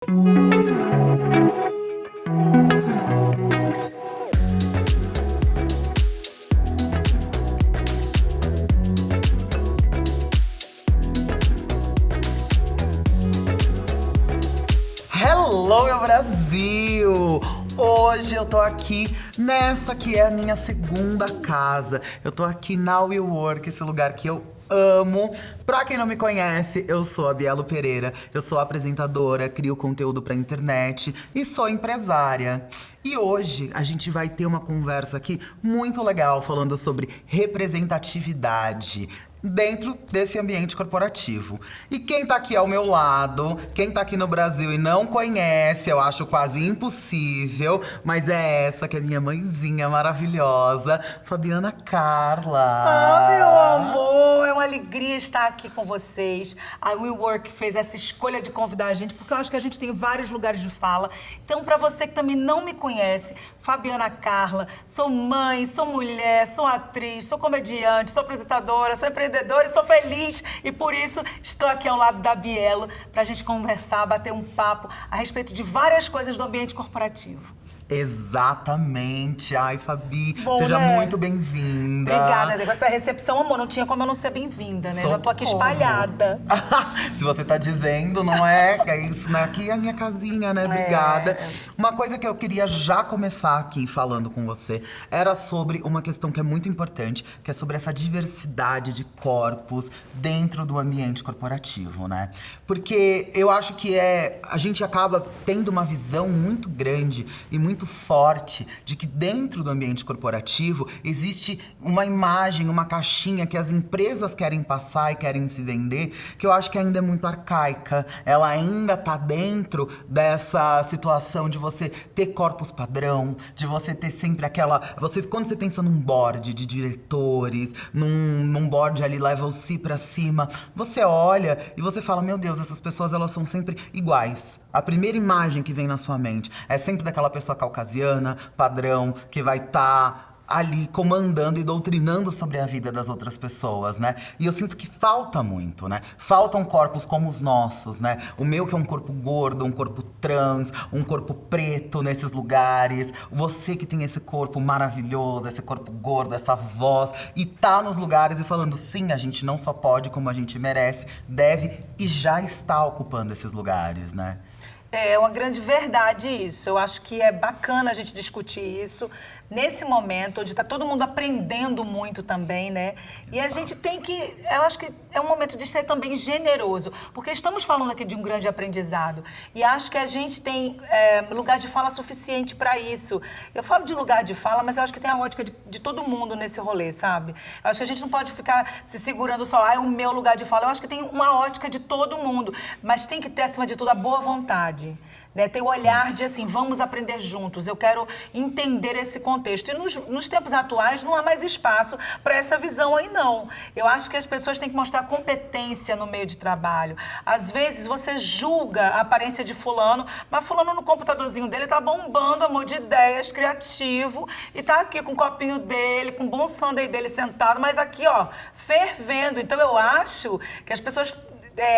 Hello, meu Brasil! Hoje eu tô aqui nessa que é a minha segunda casa. Eu tô aqui na WeWork, esse lugar que eu amo. Pra quem não me conhece, eu sou a Bielo Pereira. Eu sou apresentadora, crio conteúdo pra internet e sou empresária. E hoje a gente vai ter uma conversa aqui muito legal falando sobre representatividade dentro desse ambiente corporativo. E quem tá aqui ao meu lado, quem tá aqui no Brasil e não conhece, eu acho quase impossível, mas é essa que é minha mãezinha maravilhosa, Fabiana Carla. Ah, meu amor, é uma alegria estar aqui com vocês. A WeWork fez essa escolha de convidar a gente, porque eu acho que a gente tem vários lugares de fala. Então, pra você que também não me conhece, Fabiana Carla, sou mãe, sou mulher, sou atriz, sou comediante, sou apresentadora, sou empreendedora e sou feliz. E por isso estou aqui ao lado da Bielo pra gente conversar, bater um papo a respeito de várias coisas do ambiente corporativo. Exatamente. Ai, Fabi, Bom, seja né? muito bem-vinda. Obrigada, Zé. Com essa recepção, amor, não tinha como eu não ser bem-vinda, né? Já tô aqui Socorro. espalhada. Se você tá dizendo, não é? É isso, né? Aqui é a minha casinha, né? Obrigada. Uma coisa que eu queria já começar aqui falando com você era sobre uma questão que é muito importante, que é sobre essa diversidade de corpos dentro do ambiente corporativo, né? Porque eu acho que a gente acaba tendo uma visão muito grande e muito forte de que dentro do ambiente corporativo existe uma imagem, uma caixinha que as empresas querem passar e querem se vender, que eu acho que ainda é muito arcaica. Ela ainda tá dentro dessa situação de você ter corpos padrão, de você ter sempre aquela... Quando você pensa num board de diretores, num board ali level C pra cima, você olha e você fala, meu Deus, essas pessoas elas são sempre iguais. A primeira imagem que vem na sua mente é sempre daquela pessoa caucasiana, padrão, que vai estar ali comandando e doutrinando sobre a vida das outras pessoas, né? E eu sinto que falta muito, né? Faltam corpos como os nossos, né? O meu que é um corpo gordo, um corpo trans, um corpo preto nesses lugares. Você que tem esse corpo maravilhoso, esse corpo gordo, essa voz. E tá nos lugares e falando, sim, a gente não só pode como a gente merece, deve e já está ocupando esses lugares, né? É uma grande verdade isso. Eu acho que é bacana a gente discutir isso nesse momento, onde está todo mundo aprendendo muito também, né? E a gente tem que... Eu acho que é um momento de ser também generoso, porque estamos falando aqui de um grande aprendizado. E acho que a gente tem lugar de fala suficiente para isso. Eu falo de lugar de fala, mas eu acho que tem a ótica de todo mundo nesse rolê, sabe? Eu acho que a gente não pode ficar se segurando só, é o meu lugar de fala. Eu acho que tem uma ótica de todo mundo, mas tem que ter, acima de tudo, a boa vontade. Né, ter o olhar de assim, vamos aprender juntos, eu quero entender esse contexto. E nos tempos atuais não há mais espaço para essa visão aí, não. Eu acho que as pessoas têm que mostrar competência no meio de trabalho. Às vezes você julga a aparência de fulano, mas fulano no computadorzinho dele tá bombando, amor, de ideias, criativo, e tá aqui com o copinho dele, com o bom sundae dele sentado, mas aqui, ó, fervendo. Então eu acho que as pessoas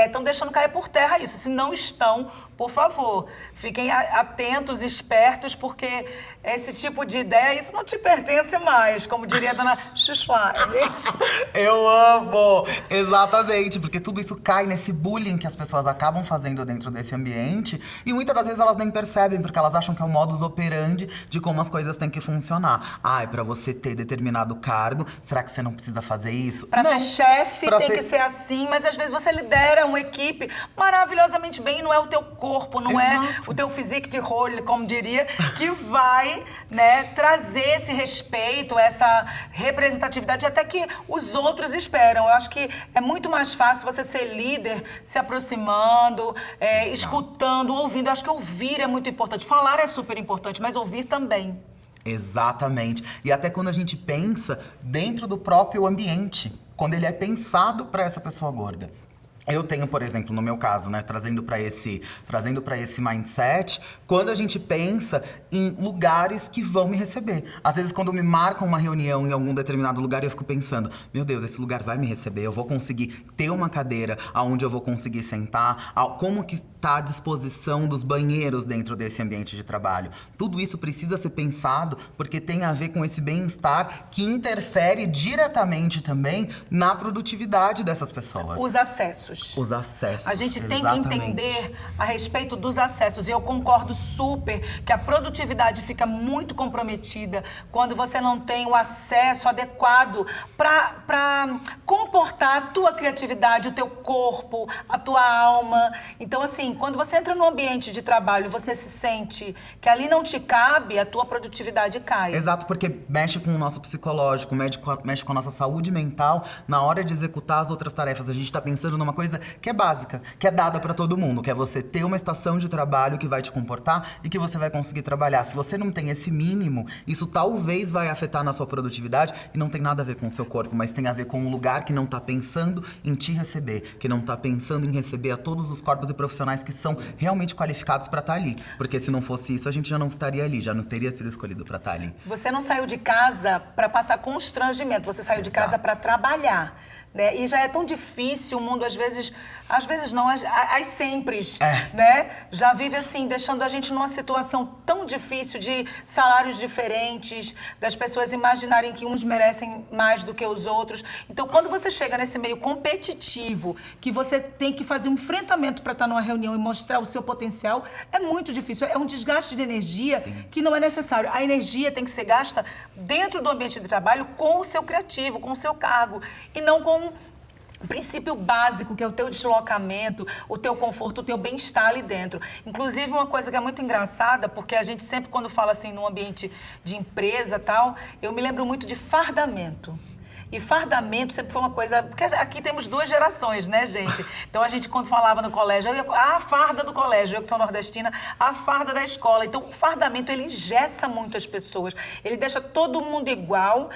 estão deixando cair por terra isso. Se não estão, por favor, fiquem atentos, espertos, porque esse tipo de ideia, isso não te pertence mais, como diria a dona Xuxlane. Eu amo! Exatamente, porque tudo isso cai nesse bullying que as pessoas acabam fazendo dentro desse ambiente e muitas das vezes elas nem percebem, porque elas acham que é o modus operandi de como as coisas têm que funcionar. Ai, pra você ter determinado cargo, será que você não precisa fazer isso? Pra Não. ser chefe Pra tem ser- que ser assim, mas às vezes você lidera uma equipe maravilhosamente bem, não é o teu corpo, não é Exato. o teu physique de role, como diria, que vai, né, trazer esse respeito, essa representatividade até que os outros esperam. Eu acho que é muito mais fácil você ser líder se aproximando, escutando, ouvindo. Eu acho que ouvir é muito importante. Falar é super importante, mas ouvir também. Exatamente. E até quando a gente pensa dentro do próprio ambiente, quando ele é pensado para essa pessoa gorda. Eu tenho, por exemplo, no meu caso, né, trazendo para esse mindset, quando a gente pensa em lugares que vão me receber. Às vezes, quando me marcam uma reunião em algum determinado lugar, eu fico pensando, meu Deus, esse lugar vai me receber, eu vou conseguir ter uma cadeira aonde eu vou conseguir sentar, como que está a disposição dos banheiros dentro desse ambiente de trabalho. Tudo isso precisa ser pensado porque tem a ver com esse bem-estar que interfere diretamente também na produtividade dessas pessoas. Os acessos. Os acessos, a gente tem exatamente. que entender a respeito dos acessos. E eu concordo super que a produtividade fica muito comprometida quando você não tem o acesso adequado para comportar a tua criatividade, o teu corpo, a tua alma. Então, assim, quando você entra num ambiente de trabalho e você se sente que ali não te cabe, a tua produtividade cai. Exato, porque mexe com o nosso psicológico, mexe com a nossa saúde mental. Na hora de executar as outras tarefas, a gente está pensando numa coisa que é básica, que é dada para todo mundo, que é você ter uma estação de trabalho que vai te comportar e que você vai conseguir trabalhar. Se você não tem esse mínimo, isso talvez vai afetar na sua produtividade e não tem nada a ver com o seu corpo, mas tem a ver com um lugar que não tá pensando em te receber, que não tá pensando em receber a todos os corpos e profissionais que são realmente qualificados para estar ali. Porque se não fosse isso, a gente já não estaria ali, já não teria sido escolhido para estar ali. Você não saiu de casa para passar constrangimento, você saiu de casa para trabalhar. Né? E já é tão difícil, o mundo às vezes não, as sempre, né? Já vive assim, deixando a gente numa situação tão difícil de salários diferentes, das pessoas imaginarem que uns merecem mais do que os outros. Então, quando você chega nesse meio competitivo, que você tem que fazer um enfrentamento para estar numa reunião e mostrar o seu potencial, é muito difícil. É um desgaste de energia que não é necessário. A energia tem que ser gasta dentro do ambiente de trabalho com o seu criativo, com o seu cargo, e não com o princípio básico, que é o teu deslocamento, o teu conforto, o teu bem-estar ali dentro. Inclusive, uma coisa que é muito engraçada, porque a gente sempre, quando fala assim, num ambiente de empresa e tal, eu me lembro muito de fardamento. E fardamento sempre foi uma coisa... Porque aqui temos 2 gerações, né, gente? Então, a gente, quando falava no colégio, a farda do colégio, eu que sou nordestina, a farda da escola. Então, o fardamento, ele engessa muito as pessoas. Ele deixa todo mundo igual,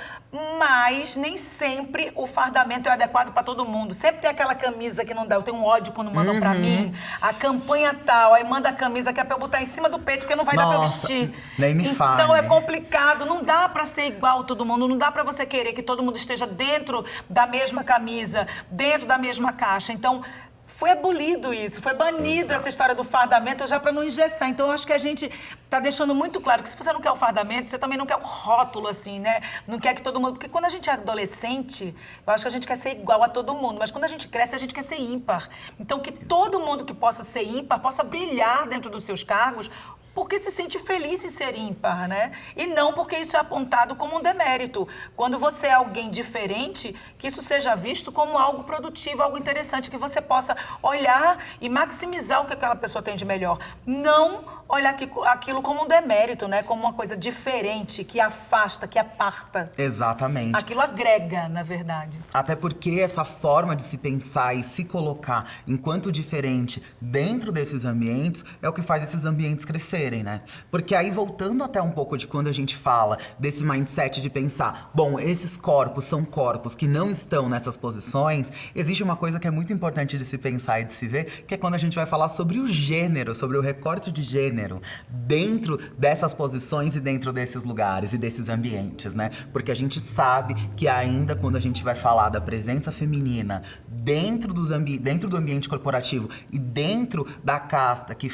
mas nem sempre o fardamento é adequado para todo mundo. Sempre tem aquela camisa que não dá. Eu tenho um ódio quando mandam para mim. A campanha tal, aí manda a camisa que é para eu botar em cima do peito, porque não vai dar para vestir. Nem me fale. Então, é complicado. Não dá para ser igual a todo mundo. Não dá para você querer que todo mundo esteja dentro da mesma camisa, dentro da mesma caixa. Então, foi abolido isso, foi banido essa história do fardamento já para não engessar. Então, eu acho que a gente está deixando muito claro que se você não quer o fardamento, você também não quer o rótulo, assim, né? Não quer que todo mundo... Porque quando a gente é adolescente, eu acho que a gente quer ser igual a todo mundo, mas quando a gente cresce, a gente quer ser ímpar. Então, que todo mundo que possa ser ímpar, possa brilhar dentro dos seus cargos, porque se sente feliz em ser ímpar, né? E não porque isso é apontado como um demérito. Quando você é alguém diferente, que isso seja visto como algo produtivo, algo interessante, que você possa olhar e maximizar o que aquela pessoa tem de melhor. Não olhar aquilo como um demérito, né? Como uma coisa diferente, que afasta, que aparta. Exatamente. Aquilo agrega, na verdade. Até porque essa forma de se pensar e se colocar enquanto diferente dentro desses ambientes é o que faz esses ambientes crescerem, né? Porque aí, voltando até um pouco de quando a gente fala desse mindset de pensar, bom, esses corpos são corpos que não estão nessas posições, existe uma coisa que é muito importante de se pensar e de se ver, que é quando a gente vai falar sobre o gênero, sobre o recorte de gênero dentro dessas posições e dentro desses lugares e desses ambientes, né? Porque a gente sabe que ainda quando a gente vai falar da presença feminina dentro do ambiente corporativo e dentro da casta que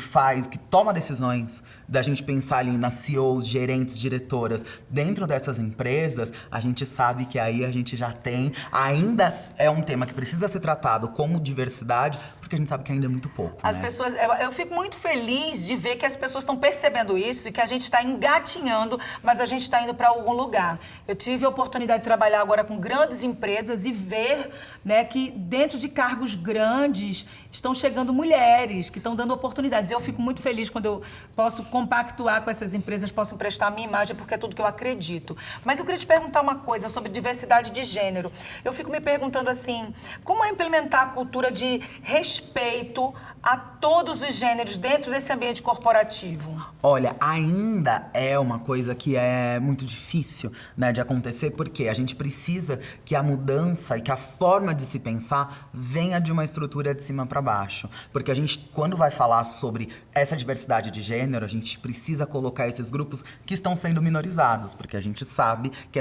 toma decisões, da gente pensar ali nas CEOs, gerentes, diretoras, dentro dessas empresas, a gente sabe que aí a gente já tem, ainda é um tema que precisa ser tratado como diversidade, porque a gente sabe que ainda é muito pouco, As né? pessoas, eu fico muito feliz de ver que as pessoas estão percebendo isso e que a gente está engatinhando, mas a gente está indo para algum lugar. Eu tive a oportunidade de trabalhar agora com grandes empresas e ver, né, que dentro de cargos grandes estão chegando mulheres que estão dando oportunidades. Eu fico muito feliz quando eu posso compactuar com essas empresas, posso emprestar a minha imagem, porque é tudo que eu acredito. Mas eu queria te perguntar uma coisa sobre diversidade de gênero. Eu fico me perguntando assim, como é implementar a cultura de respeito a todos os gêneros dentro desse ambiente corporativo? Olha, ainda é uma coisa que é muito difícil, né, de acontecer, porque a gente precisa que a mudança e que a forma de se pensar venha de uma estrutura de cima para baixo. Porque a gente, quando vai falar sobre essa diversidade de gênero, a gente precisa colocar esses grupos que estão sendo minorizados, porque a gente sabe que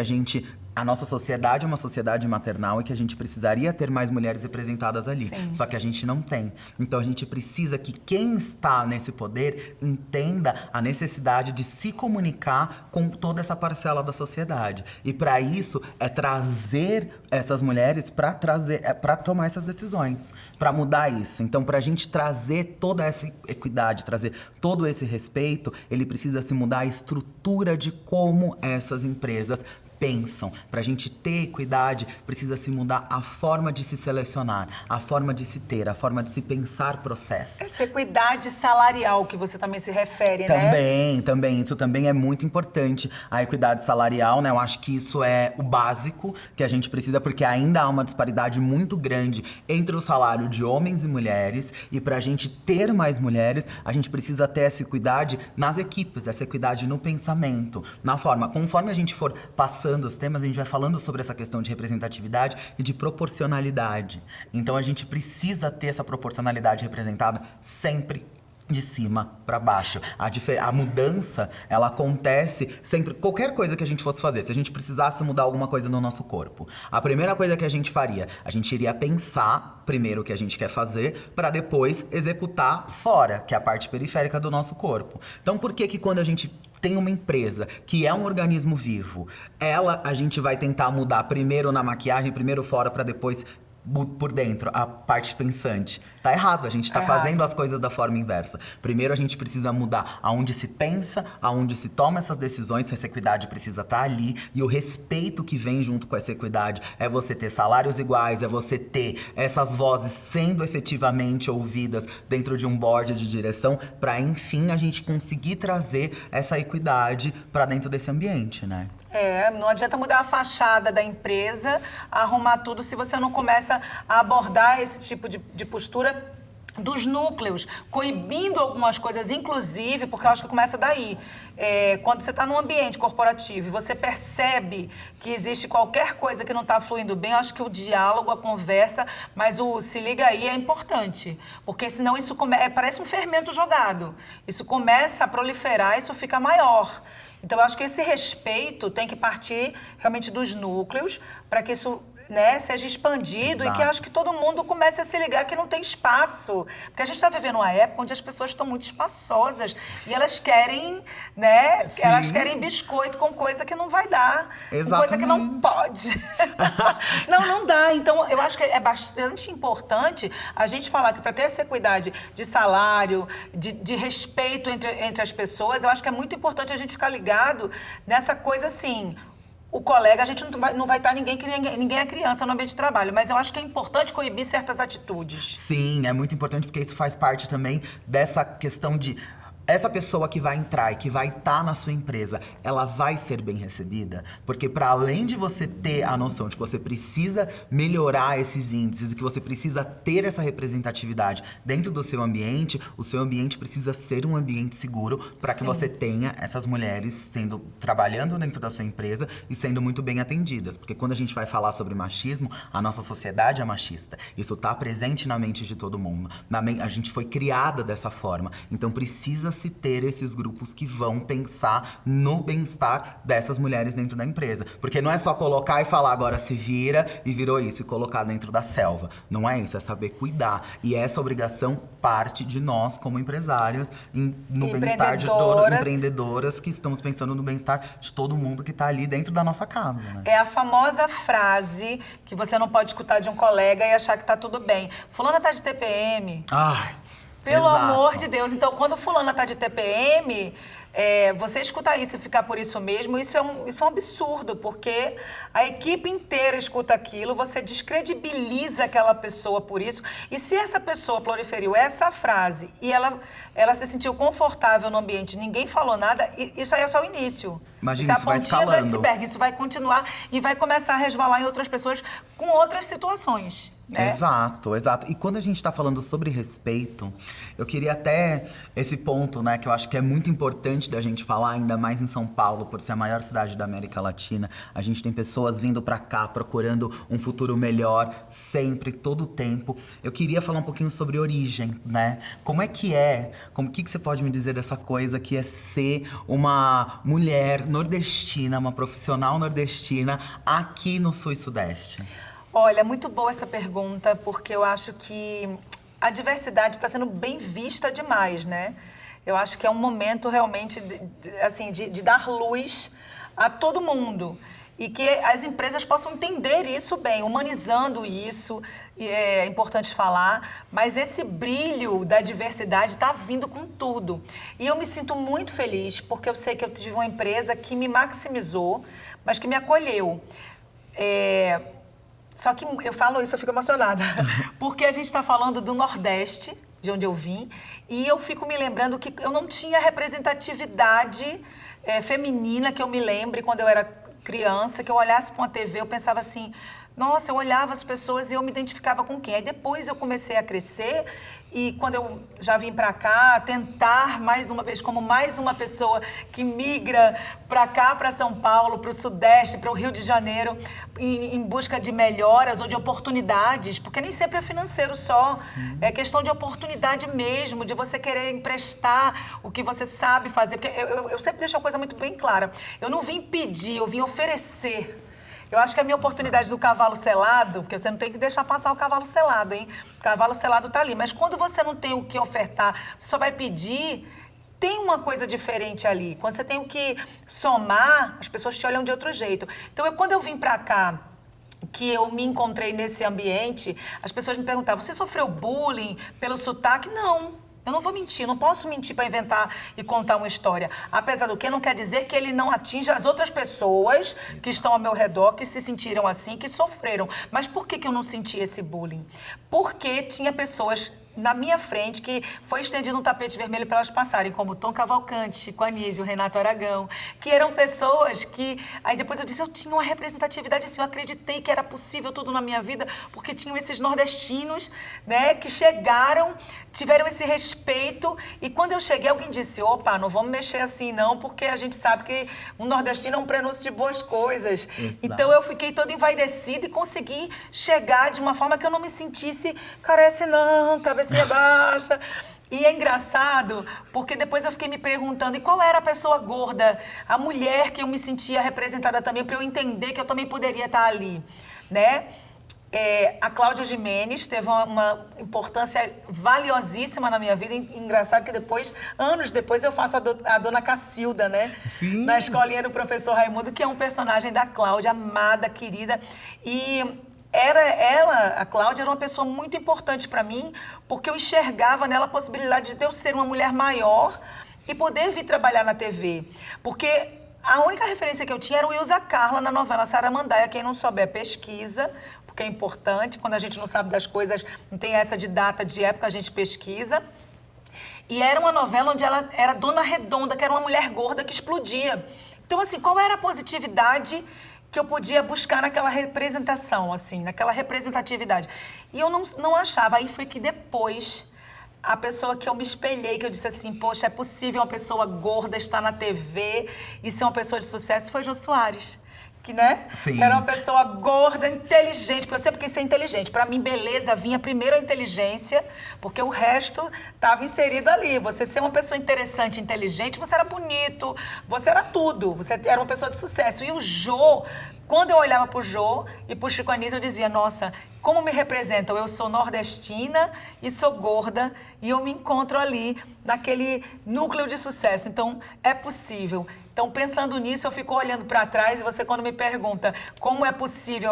a nossa sociedade é uma sociedade maternal e que a gente precisaria ter mais mulheres representadas ali. Sim. Só que a gente não tem. Então a gente precisa que quem está nesse poder entenda a necessidade de se comunicar com toda essa parcela da sociedade. E para isso é trazer essas mulheres para tomar essas decisões, para mudar isso. Então, para a gente trazer toda essa equidade, trazer todo esse respeito, ele precisa se mudar a estrutura de como essas empresas pensam. Para a gente ter equidade, precisa se mudar a forma de se selecionar, a forma de se ter, a forma de se pensar processos. Essa equidade salarial que você também se refere, né? Também. Isso também é muito importante. A equidade salarial, né? Eu acho que isso é o básico que a gente precisa, porque ainda há uma disparidade muito grande entre o salário de homens e mulheres. E para a gente ter mais mulheres, a gente precisa ter essa equidade nas equipes, essa equidade no pensamento, na forma. Conforme a gente for passando os temas, a gente vai falando sobre essa questão de representatividade e de proporcionalidade. Então a gente precisa ter essa proporcionalidade representada sempre de cima para baixo. A mudança, ela acontece sempre. Qualquer coisa que a gente fosse fazer, se a gente precisasse mudar alguma coisa no nosso corpo, a primeira coisa que a gente faria, a gente iria pensar primeiro o que a gente quer fazer para depois executar fora, que é a parte periférica do nosso corpo. Então por que quando a gente tem uma empresa que é um organismo vivo, a gente vai tentar mudar primeiro na maquiagem, primeiro fora, para depois por dentro, a parte pensante? Tá errado, a gente tá fazendo as coisas da forma inversa. Primeiro a gente precisa mudar aonde se pensa, aonde se toma essas decisões, essa equidade precisa estar ali, e o respeito que vem junto com essa equidade é você ter salários iguais, é você ter essas vozes sendo efetivamente ouvidas dentro de um board de direção, para enfim a gente conseguir trazer essa equidade para dentro desse ambiente, né? Não adianta mudar a fachada da empresa, arrumar tudo, se você não começa a abordar esse tipo de postura dos núcleos, coibindo algumas coisas, inclusive, porque eu acho que começa daí. Quando você está num ambiente corporativo e você percebe que existe qualquer coisa que não está fluindo bem, eu acho que o diálogo, a conversa, mas o se liga aí é importante. Porque senão isso parece um fermento jogado. Isso começa a proliferar, isso fica maior. Então, eu acho que esse respeito tem que partir realmente dos núcleos para que isso, né, seja expandido. Exato. E que acho que todo mundo comece a se ligar que não tem espaço. Porque a gente está vivendo uma época onde as pessoas estão muito espaçosas e elas querem, né? Sim. Elas querem biscoito com coisa que não vai dar. Exatamente. Com coisa que não pode. Não dá. Então, eu acho que é bastante importante a gente falar que para ter essa equidade de salário, de respeito entre as pessoas, eu acho que é muito importante a gente ficar ligado nessa coisa assim. O colega, a gente não vai estar ninguém é criança no ambiente de trabalho, mas eu acho que é importante coibir certas atitudes. Sim, é muito importante porque isso faz parte também dessa questão de essa pessoa que vai entrar e que vai estar na sua empresa, ela vai ser bem recebida? Porque para além de você ter a noção de que você precisa melhorar esses índices e que você precisa ter essa representatividade dentro do seu ambiente, o seu ambiente precisa ser um ambiente seguro para que você tenha essas mulheres trabalhando dentro da sua empresa e sendo muito bem atendidas. Porque quando a gente vai falar sobre machismo, a nossa sociedade é machista. Isso está presente na mente de todo mundo. A gente foi criada dessa forma. Então precisa se ter esses grupos que vão pensar no bem-estar dessas mulheres dentro da empresa. Porque não é só colocar e falar, agora se vira e virou isso, e colocar dentro da selva. Não é isso, é saber cuidar. E essa obrigação parte de nós, como empresárias, no bem-estar de todas, empreendedoras que estamos pensando no bem-estar de todo mundo que está ali dentro da nossa casa, né? É a famosa frase que você não pode escutar de um colega e achar que tá tudo bem. Fulana tá de TPM. Ai, pelo exato. amor de Deus. Então, quando fulana tá de TPM, você escutar isso e ficar por isso mesmo, isso é um absurdo, porque a equipe inteira escuta aquilo, você descredibiliza aquela pessoa por isso. E se essa pessoa proliferiu essa frase e ela se sentiu confortável no ambiente, ninguém falou nada, isso aí é só o início. Imagina, isso é a pontinha do iceberg, isso vai continuar e vai começar a resvalar em outras pessoas com outras situações. né? Exato, exato. E quando a gente tá falando sobre respeito, eu queria até esse ponto, né, que eu acho que é muito importante da gente falar, ainda mais em São Paulo, por ser a maior cidade da América Latina. A gente tem pessoas vindo pra cá procurando um futuro melhor, sempre, todo o tempo. Eu queria falar um pouquinho sobre origem, né? Como é que é? O que você pode me dizer dessa coisa que é ser uma mulher nordestina, uma profissional nordestina aqui no Sul e Sudeste? Olha, muito boa essa pergunta, porque eu acho que a diversidade está sendo bem vista demais, né? Eu acho que é um momento realmente de dar luz a todo mundo. E que as empresas possam entender isso bem, humanizando isso, é importante falar, mas esse brilho da diversidade está vindo com tudo. E eu me sinto muito feliz, porque eu sei que eu tive uma empresa que me maximizou, mas que me acolheu. Só que eu falo isso, eu fico emocionada, porque a gente está falando do Nordeste, de onde eu vim, e eu fico me lembrando que eu não tinha representatividade feminina, que eu me lembre quando eu era criança, que eu olhasse para uma TV, eu pensava assim, nossa, eu olhava as pessoas e eu me identificava com quem? Aí depois eu comecei a crescer e quando eu já vim para cá, tentar mais uma vez, como mais uma pessoa que migra para cá, para São Paulo, para o Sudeste, para o Rio de Janeiro, em busca de melhoras ou de oportunidades, porque nem sempre é financeiro só, sim, é questão de oportunidade mesmo, de você querer emprestar o que você sabe fazer, porque eu sempre deixo uma coisa muito bem clara, eu não vim pedir, eu vim oferecer. Eu acho que a minha oportunidade do cavalo selado, porque você não tem que deixar passar o cavalo selado, hein? O cavalo selado tá ali. Mas quando você não tem o que ofertar, você só vai pedir, tem uma coisa diferente ali. Quando você tem o que somar, as pessoas te olham de outro jeito. Então, quando eu vim pra cá, que eu me encontrei nesse ambiente, as pessoas me perguntavam, você sofreu bullying pelo sotaque? Não. Eu não vou mentir, não posso mentir para inventar e contar uma história. Apesar do que, não quer dizer que ele não atinja as outras pessoas que estão ao meu redor, que se sentiram assim, que sofreram. Mas por que eu não senti esse bullying? Porque tinha pessoas na minha frente que foi estendido um tapete vermelho para elas passarem, como Tom Cavalcante, Chico Anísio, Renato Aragão, que eram pessoas que... Aí depois eu disse, eu tinha uma representatividade assim, eu acreditei que era possível tudo na minha vida, porque tinham esses nordestinos, né, que chegaram, tiveram esse respeito, e quando eu cheguei, alguém disse, opa, não vamos mexer assim não, porque a gente sabe que um nordestino é um prenúncio de boas coisas. Exato. Então eu fiquei toda envaidecida e consegui chegar de uma forma que eu não me sentisse, carece não, cabecinha baixa. E é engraçado, porque depois eu fiquei me perguntando, e qual era a pessoa gorda, a mulher que eu me sentia representada também, para eu entender que eu também poderia estar ali, né? A Cláudia Gimenez teve uma importância valiosíssima na minha vida. Engraçado que depois, anos depois, eu faço a Dona Cacilda, né? Sim. Na escolinha do professor Raimundo, que é um personagem da Cláudia, amada, querida. E a Cláudia, era uma pessoa muito importante para mim, porque eu enxergava nela a possibilidade de eu ser uma mulher maior e poder vir trabalhar na TV. Porque a única referência que eu tinha era o Ilza Carla na novela Saramandaia. Quem não souber, pesquisa, porque é importante. Quando a gente não sabe das coisas, não tem essa de data, de época, a gente pesquisa. E era uma novela onde ela era Dona Redonda, que era uma mulher gorda que explodia. Então, assim, qual era a positividade que eu podia buscar naquela representação, assim, naquela representatividade? E eu não achava. Aí foi que depois, a pessoa que eu me espelhei, que eu disse assim, poxa, é possível uma pessoa gorda estar na TV e ser uma pessoa de sucesso, foi Jô Soares. Que, né? Sim. Era uma pessoa gorda, inteligente, porque eu sempre quis ser inteligente. Para mim, beleza vinha primeiro a inteligência, porque o resto estava inserido ali. Você ser uma pessoa interessante, inteligente, você era bonito, você era tudo, você era uma pessoa de sucesso. E o Jô, quando eu olhava pro Jô e pro Chico Anísio, eu dizia, nossa, como me representam? Eu sou nordestina e sou gorda e eu me encontro ali, naquele núcleo de sucesso. Então, é possível. Então, pensando nisso, eu fico olhando para trás e você, quando me pergunta como é possível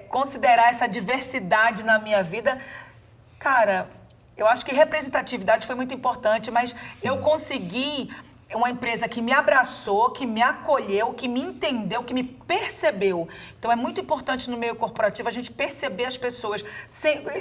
considerar essa diversidade na minha vida, cara, eu acho que representatividade foi muito importante, mas sim, eu consegui uma empresa que me abraçou, que me acolheu, que me entendeu, que me percebeu. Então é muito importante no meio corporativo a gente perceber as pessoas,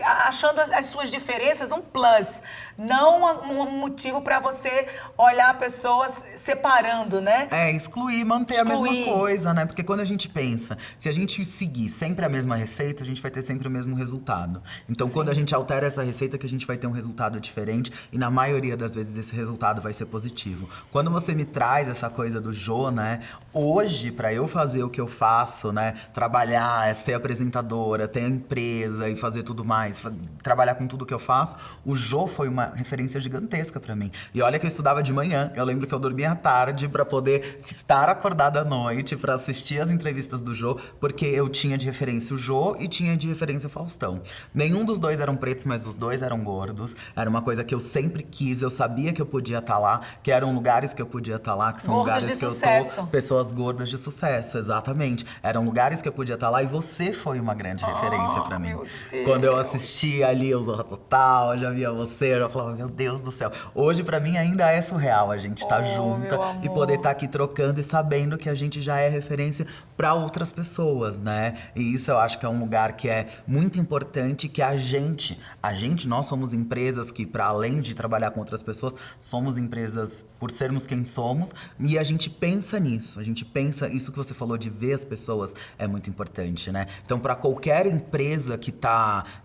achando as suas diferenças um plus, não um motivo para você olhar a pessoa separando, né? Excluir, manter a mesma coisa, né? Porque quando a gente pensa, se a gente seguir sempre a mesma receita, a gente vai ter sempre o mesmo resultado. Então, quando a gente altera essa receita, que a gente vai ter um resultado diferente e na maioria das vezes esse resultado vai ser positivo. Quando você me traz essa coisa do Jô, né? Hoje, para eu fazer o que eu faço, né? Trabalhar, ser apresentadora, ter a empresa e fazer tudo mais, trabalhar com tudo que eu faço, o Jô foi uma referência gigantesca para mim. E olha que eu estudava de manhã, eu lembro que eu dormia à tarde para poder estar acordada à noite, para assistir as entrevistas do Jô, porque eu tinha de referência o Jô e tinha de referência o Faustão. Nenhum dos dois eram pretos, mas os dois eram gordos. Era uma coisa que eu sempre quis, eu sabia que eu podia estar lá, que eram lugares que eu podia estar lá, que são Gordos lugares de que sucesso. eu tô, pessoas gordas de sucesso, exatamente. Eram lugares que eu podia estar lá e você foi uma grande referência pra mim. Meu Deus. Quando eu assistia ali o Zorra Total, já via você, eu falava, meu Deus do céu. Hoje pra mim ainda é surreal a gente estar junta e poder estar aqui trocando e sabendo que a gente já é referência pra outras pessoas, né? E isso eu acho que é um lugar que é muito importante, que nós somos empresas que, para além de trabalhar com outras pessoas, somos empresas por sermos quem somos, e a gente pensa nisso, isso que você falou de ver as pessoas é muito importante, né? Então, para qualquer empresa que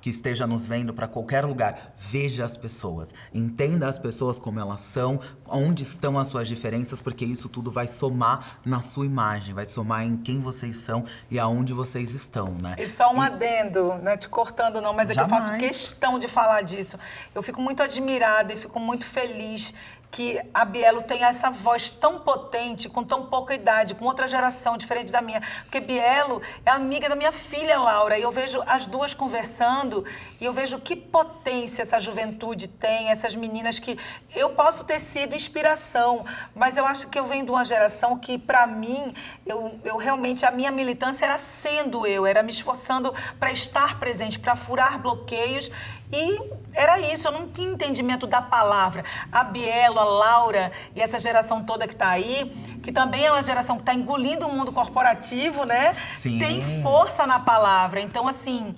esteja nos vendo, para qualquer lugar, veja as pessoas, entenda as pessoas como elas são, onde estão as suas diferenças, porque isso tudo vai somar na sua imagem, vai somar em quem vocês são e aonde vocês estão, né? E só um adendo, não é te cortando não, mas é que eu faço questão de falar disso. Eu fico muito admirada e fico muito feliz que a Bielo tenha essa voz tão potente, com tão pouca idade, com outra geração diferente da minha. Porque Bielo é amiga da minha filha, Laura, e eu vejo as duas conversando e eu vejo que potência essa juventude tem, essas meninas que eu posso ter sido inspiração, mas eu acho que eu venho de uma geração que, para mim, eu realmente, a minha militância era sendo eu, era me esforçando para estar presente, para furar bloqueios. E era isso, eu não tinha entendimento da palavra. A Bielo, a Laura e essa geração toda que está aí, que também é uma geração que está engolindo o mundo corporativo, né? Sim. Tem força na palavra. Então, assim,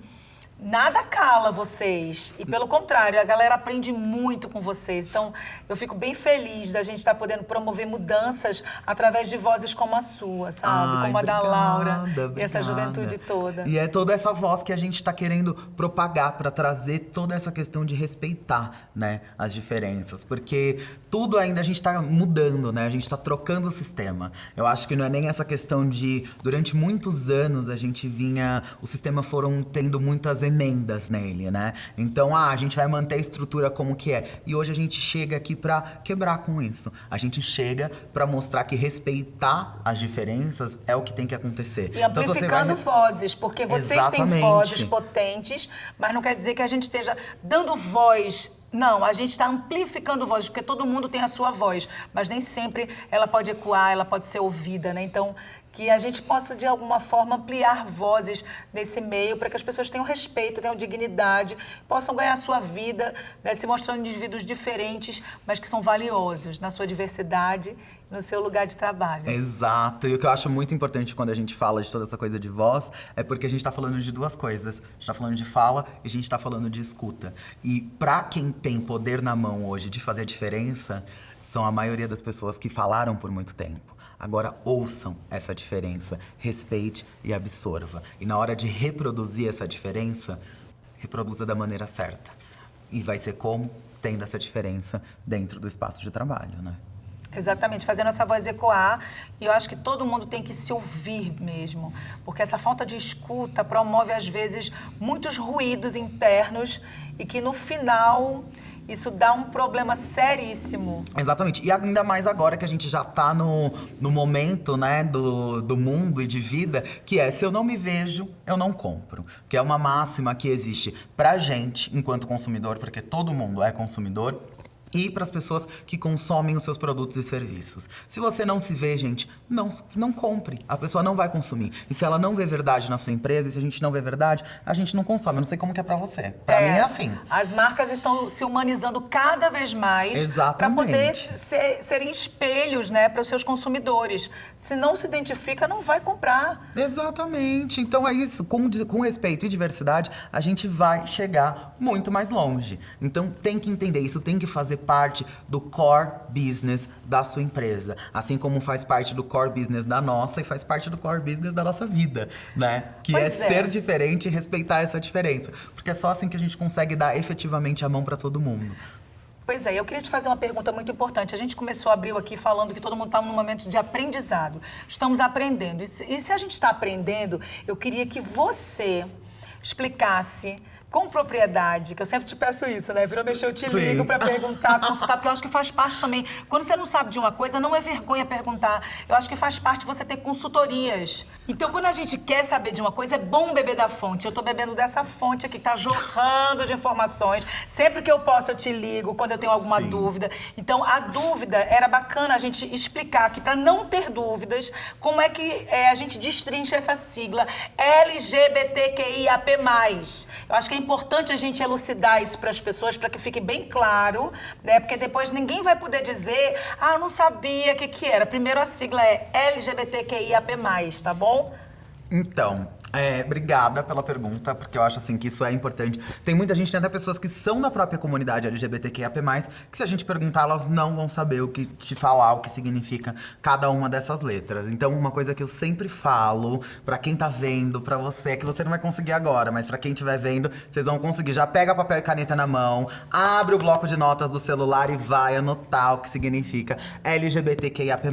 nada cala vocês. E pelo contrário, a galera aprende muito com vocês. Então, eu fico bem feliz da gente estar podendo promover mudanças através de vozes como a sua, sabe? Como a da Laura e essa juventude toda. E é toda essa voz que a gente está querendo propagar para trazer toda essa questão de respeitar, né, as diferenças. Porque tudo ainda a gente está mudando, né? A gente está trocando o sistema. Eu acho que não é nem essa questão de... Durante muitos anos, o sistema foram tendo muitas emendas nele, né? Então, a gente vai manter a estrutura como que é. E hoje a gente chega aqui pra quebrar com isso. A gente chega pra mostrar que respeitar as diferenças é o que tem que acontecer. E amplificando vozes, porque vocês têm vozes potentes, mas não quer dizer que a gente esteja dando voz. Não, a gente está amplificando vozes, porque todo mundo tem a sua voz, mas nem sempre ela pode ecoar, ela pode ser ouvida, né? Então, que a gente possa, de alguma forma, ampliar vozes nesse meio para que as pessoas tenham respeito, tenham dignidade, possam ganhar a sua vida, né, se mostrando indivíduos diferentes, mas que são valiosos na sua diversidade, no seu lugar de trabalho. Exato. E o que eu acho muito importante quando a gente fala de toda essa coisa de voz é porque a gente está falando de duas coisas. A gente está falando de fala e a gente está falando de escuta. E para quem tem poder na mão hoje de fazer a diferença, são a maioria das pessoas que falaram por muito tempo. Agora ouçam essa diferença, respeite e absorva. E na hora de reproduzir essa diferença, reproduza da maneira certa. E vai ser como? Tendo essa diferença dentro do espaço de trabalho, né? Exatamente, fazendo essa voz ecoar. E eu acho que todo mundo tem que se ouvir mesmo. Porque essa falta de escuta promove, às vezes, muitos ruídos internos e que, no final... Isso dá um problema seríssimo. Exatamente. E ainda mais agora que a gente já tá no momento, né, do mundo e de vida, que é, se eu não me vejo, eu não compro. Que é uma máxima que existe pra gente, enquanto consumidor, porque todo mundo é consumidor, e para as pessoas que consomem os seus produtos e serviços. Se você não se vê, gente, não compre. A pessoa não vai consumir. E se ela não vê verdade na sua empresa, e se a gente não vê verdade, a gente não consome. Eu não sei como que é para você. Para mim é assim. As marcas estão se humanizando cada vez mais para poder serem espelhos, né, para os seus consumidores. Se não se identifica, não vai comprar. Exatamente. Então é isso. Com respeito e diversidade, a gente vai chegar muito mais longe. Então tem que entender isso, tem que fazer parte do core business da sua empresa. Assim como faz parte do core business da nossa e faz parte do core business da nossa vida, né? Que é ser diferente e respeitar essa diferença. Porque é só assim que a gente consegue dar efetivamente a mão para todo mundo. Pois é, eu queria te fazer uma pergunta muito importante. A gente começou, abriu aqui falando que todo mundo está num momento de aprendizado. Estamos aprendendo. E se a gente está aprendendo, eu queria que você explicasse com propriedade, que eu sempre te peço isso, né? Vira mexer, eu te ligo para perguntar, consultar, porque eu acho que faz parte também. Quando você não sabe de uma coisa, não é vergonha perguntar. Eu acho que faz parte você ter consultorias. Então, quando a gente quer saber de uma coisa, é bom beber da fonte. Eu tô bebendo dessa fonte aqui, que tá jorrando de informações. Sempre que eu posso, eu te ligo, quando eu tenho alguma dúvida. Então, a dúvida, era bacana a gente explicar aqui, para não ter dúvidas, como é que a gente destrincha essa sigla LGBTQIAP+. Eu acho que é importante a gente elucidar isso para as pessoas, para que fique bem claro, né? Porque depois ninguém vai poder dizer, eu não sabia o que era. Primeiro a sigla é LGBTQIAP+, tá bom? Então, obrigada pela pergunta, porque eu acho assim que isso é importante. Tem muita gente, tem até pessoas que são da própria comunidade LGBTQIAP+, que se a gente perguntar, elas não vão saber o que te falar, o que significa cada uma dessas letras. Então, uma coisa que eu sempre falo, pra quem tá vendo, pra você, é que você não vai conseguir agora, mas pra quem estiver vendo, vocês vão conseguir. Já pega papel e caneta na mão, abre o bloco de notas do celular e vai anotar o que significa LGBTQIAP+.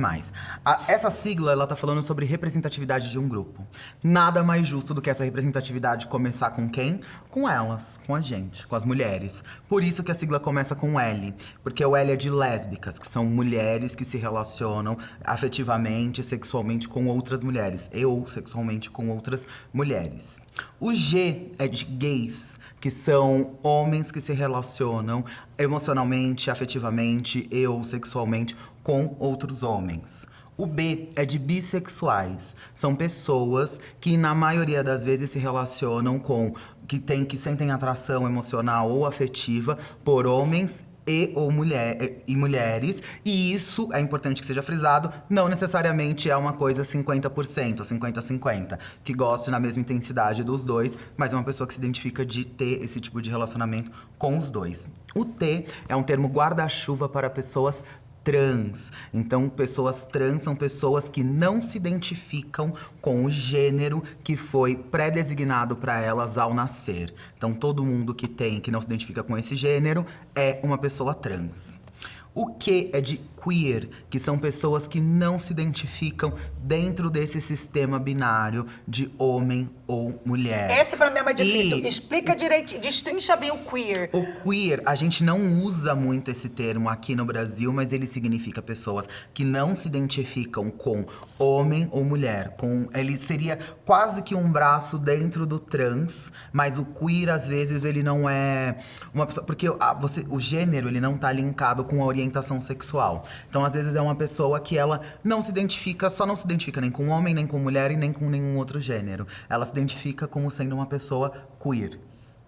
Essa sigla, ela tá falando sobre representatividade de um grupo. Nada mais justo do que essa representatividade começar com quem? Com elas, com a gente, com as mulheres. Por isso que a sigla começa com L, porque o L é de lésbicas, que são mulheres que se relacionam afetivamente, sexualmente com outras mulheres, ou sexualmente com outras mulheres. O G é de gays, que são homens que se relacionam emocionalmente, afetivamente e ou sexualmente com outros homens. O B é de bissexuais. São pessoas que, na maioria das vezes, se relacionam com... que sentem atração emocional ou afetiva por homens ou mulheres. E isso, é importante que seja frisado, não necessariamente é uma coisa 50%, 50-50. Que goste na mesma intensidade dos dois, mas é uma pessoa que se identifica de ter esse tipo de relacionamento com os dois. O T é um termo guarda-chuva para pessoas trans. Então, pessoas trans são pessoas que não se identificam com o gênero que foi pré-designado para elas ao nascer. Então, todo mundo que não se identifica com esse gênero é uma pessoa trans. O Q é de queer, que são pessoas que não se identificam dentro desse sistema binário de homem ou mulher. Esse pra mim é mais difícil. Explica direito, destrincha bem o queer. O queer, a gente não usa muito esse termo aqui no Brasil, mas ele significa pessoas que não se identificam com homem ou mulher. Ele seria quase que um braço dentro do trans, mas o queer, às vezes, ele não é uma pessoa... Porque o gênero, ele não tá linkado com a orientação sexual. Então, às vezes, é uma pessoa que ela não se identifica, só não se identifica nem com homem, nem com mulher e nem com nenhum outro gênero. Ela se identifica como sendo uma pessoa queer.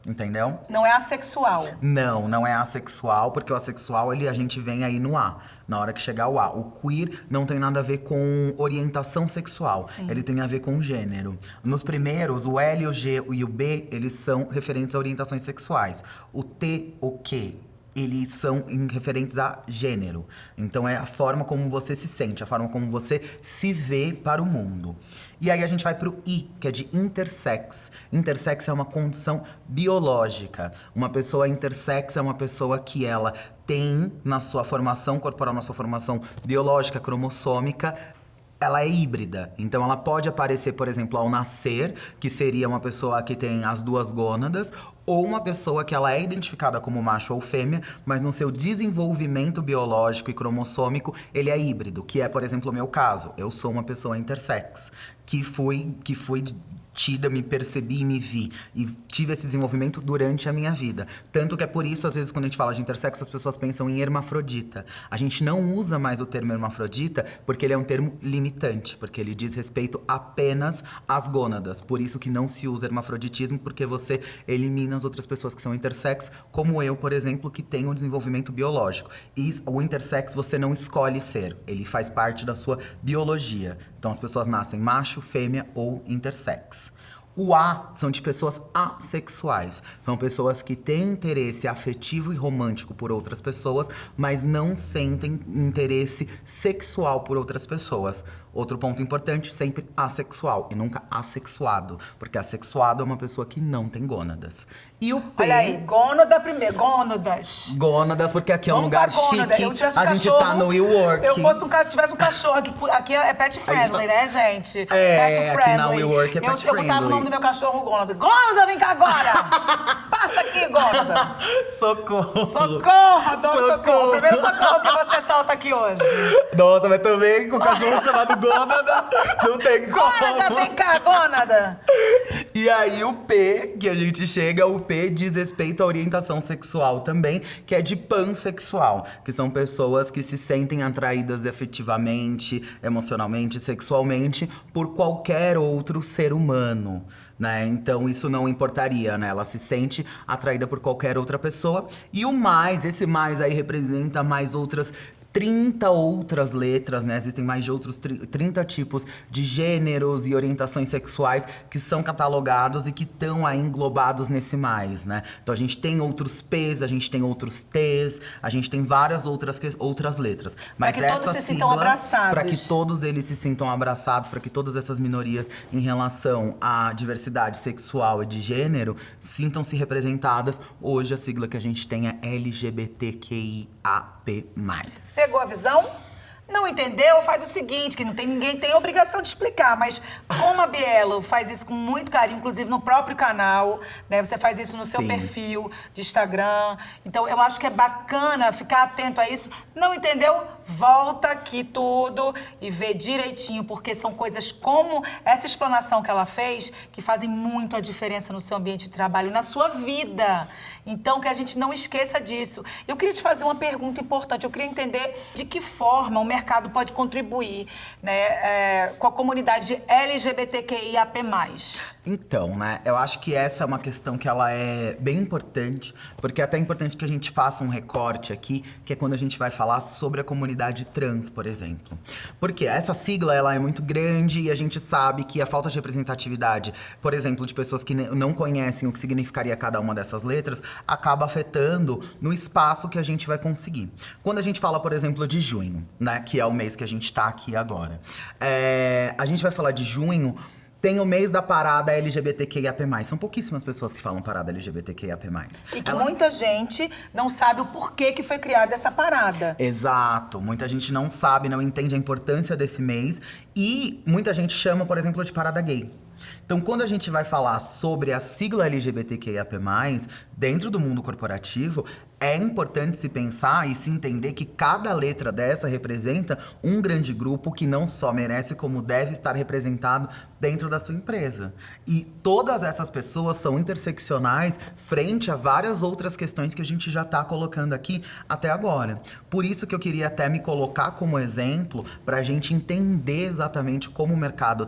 Entendeu? Não é assexual. Não é assexual, porque o assexual, a gente vem aí no A, na hora que chegar o A. O queer não tem nada a ver com orientação sexual, ele tem a ver com gênero. Nos primeiros, o L, o G e o B, eles são referentes a orientações sexuais. O T, o Q, eles são referentes a gênero. Então, é a forma como você se sente, a forma como você se vê para o mundo. E aí, a gente vai pro I, que é de intersex. Intersex é uma condição biológica. Uma pessoa intersex é uma pessoa que ela tem, na sua formação corporal, na sua formação biológica, cromossômica, ela é híbrida. Então, ela pode aparecer, por exemplo, ao nascer, que seria uma pessoa que tem as duas gônadas, ou uma pessoa que ela é identificada como macho ou fêmea, mas no seu desenvolvimento biológico e cromossômico, ele é híbrido, que é, por exemplo, o meu caso. Eu sou uma pessoa intersex, que fui tida, me percebi e me vi. E tive esse desenvolvimento durante a minha vida. Tanto que é por isso, às vezes, quando a gente fala de intersexo, as pessoas pensam em hermafrodita. A gente não usa mais o termo hermafrodita porque ele é um termo limitante, porque ele diz respeito apenas às gônadas. Por isso que não se usa hermafroditismo, porque você elimina as outras pessoas que são intersex, como eu, por exemplo, que tenho um desenvolvimento biológico. E o intersex você não escolhe ser, ele faz parte da sua biologia. Então as pessoas nascem macho, fêmea ou intersex. O A são de pessoas assexuais. São pessoas que têm interesse afetivo e romântico por outras pessoas, mas não sentem interesse sexual por outras pessoas. Outro ponto importante, sempre assexual e nunca assexuado. Porque assexuado é uma pessoa que não tem gônadas. E o P... Olha aí, gônada primeiro, gônadas. Gônadas, porque aqui é um Vamos lugar pra gônada. chique. Eu tivesse um A gente cachorro, tá no WeWork. Tivesse um cachorro aqui é pet friendly, né, gente? É, pet aqui na WeWork é pet Eu botava o friendly. nome do meu cachorro Gônada. Gônada, vem cá agora! Passa aqui, Gônada! Socorro! Socorro, adoro socorro! Primeiro socorro que você solta aqui hoje. Nossa, mas também com um cachorro chamado Gônada, não tem como. Gônada, vem cá, Gônada! E aí o P, que a gente chega, o P diz respeito à orientação sexual também, que é de pansexual, que são pessoas que se sentem atraídas afetivamente, emocionalmente, sexualmente por qualquer outro ser humano, né? Então isso não importaria, né? Ela se sente atraída por qualquer outra pessoa. E o mais, esse mais aí representa mais outras 30 outras letras, né? Existem mais de outros 30 tipos de gêneros e orientações sexuais que são catalogados e que estão aí englobados nesse mais, né? Então a gente tem outros P's, a gente tem outros T's, a gente tem várias outras letras. Mas para que todos se sintam abraçados. Para que todos eles se sintam abraçados, para que todas essas minorias em relação à diversidade sexual e de gênero sintam-se representadas. Hoje a sigla que a gente tem é LGBTQIAP+. Pegou a visão? Não entendeu? Faz o seguinte, que ninguém tem obrigação de explicar, mas como a Bielo faz isso com muito carinho, inclusive no próprio canal, né? Você faz isso no seu perfil de Instagram. Então, eu acho que é bacana ficar atento a isso. Não entendeu? Volta aqui tudo e vê direitinho, porque são coisas como essa explanação que ela fez que fazem muito a diferença no seu ambiente de trabalho, na sua vida. Então, que a gente não esqueça disso. Eu queria te fazer uma pergunta importante. Eu queria entender de que forma o mercado pode contribuir, né, com a comunidade LGBTQIAP+. Então, né, eu acho que essa é uma questão que ela é bem importante, porque é até importante que a gente faça um recorte aqui, que é quando a gente vai falar sobre a comunidade trans, por exemplo. Porque essa sigla, ela é muito grande e a gente sabe que a falta de representatividade, por exemplo, de pessoas que não conhecem o que significaria cada uma dessas letras, acaba afetando no espaço que a gente vai conseguir. Quando a gente fala, por exemplo, de junho, né, que é o mês que a gente tá aqui agora, a gente vai falar de junho. Tem o mês da parada LGBTQIAP+. São pouquíssimas pessoas que falam parada LGBTQIAP+. E que muita gente não sabe o porquê que foi criada essa parada. Exato. Muita gente não sabe, não entende a importância desse mês. E muita gente chama, por exemplo, de parada gay. Então, quando a gente vai falar sobre a sigla LGBTQIAP+, dentro do mundo corporativo, é importante se pensar e se entender que cada letra dessa representa um grande grupo que não só merece, como deve estar representado dentro da sua empresa. E todas essas pessoas são interseccionais frente a várias outras questões que a gente já está colocando aqui até agora. Por isso que eu queria até me colocar como exemplo para a gente entender exatamente como o mercado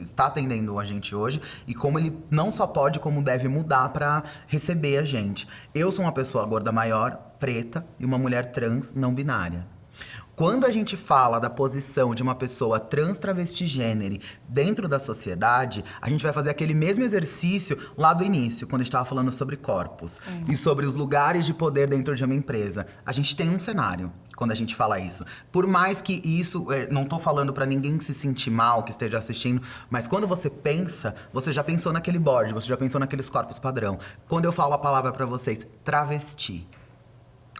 está atendendo a gente hoje e como ele não só pode, como deve mudar para receber a gente. Eu sou uma pessoa gorda maior, preta e uma mulher trans não binária. Quando a gente fala da posição de uma pessoa trans travesti gênero dentro da sociedade, a gente vai fazer aquele mesmo exercício lá do início, quando a gente estava falando sobre corpos e sobre os lugares de poder dentro de uma empresa. A gente tem um cenário quando a gente fala isso. Por mais que isso, não tô falando pra ninguém se sentir mal, que esteja assistindo, mas quando você pensa, você já pensou naquele board, você já pensou naqueles corpos padrão. Quando eu falo a palavra pra vocês, travesti.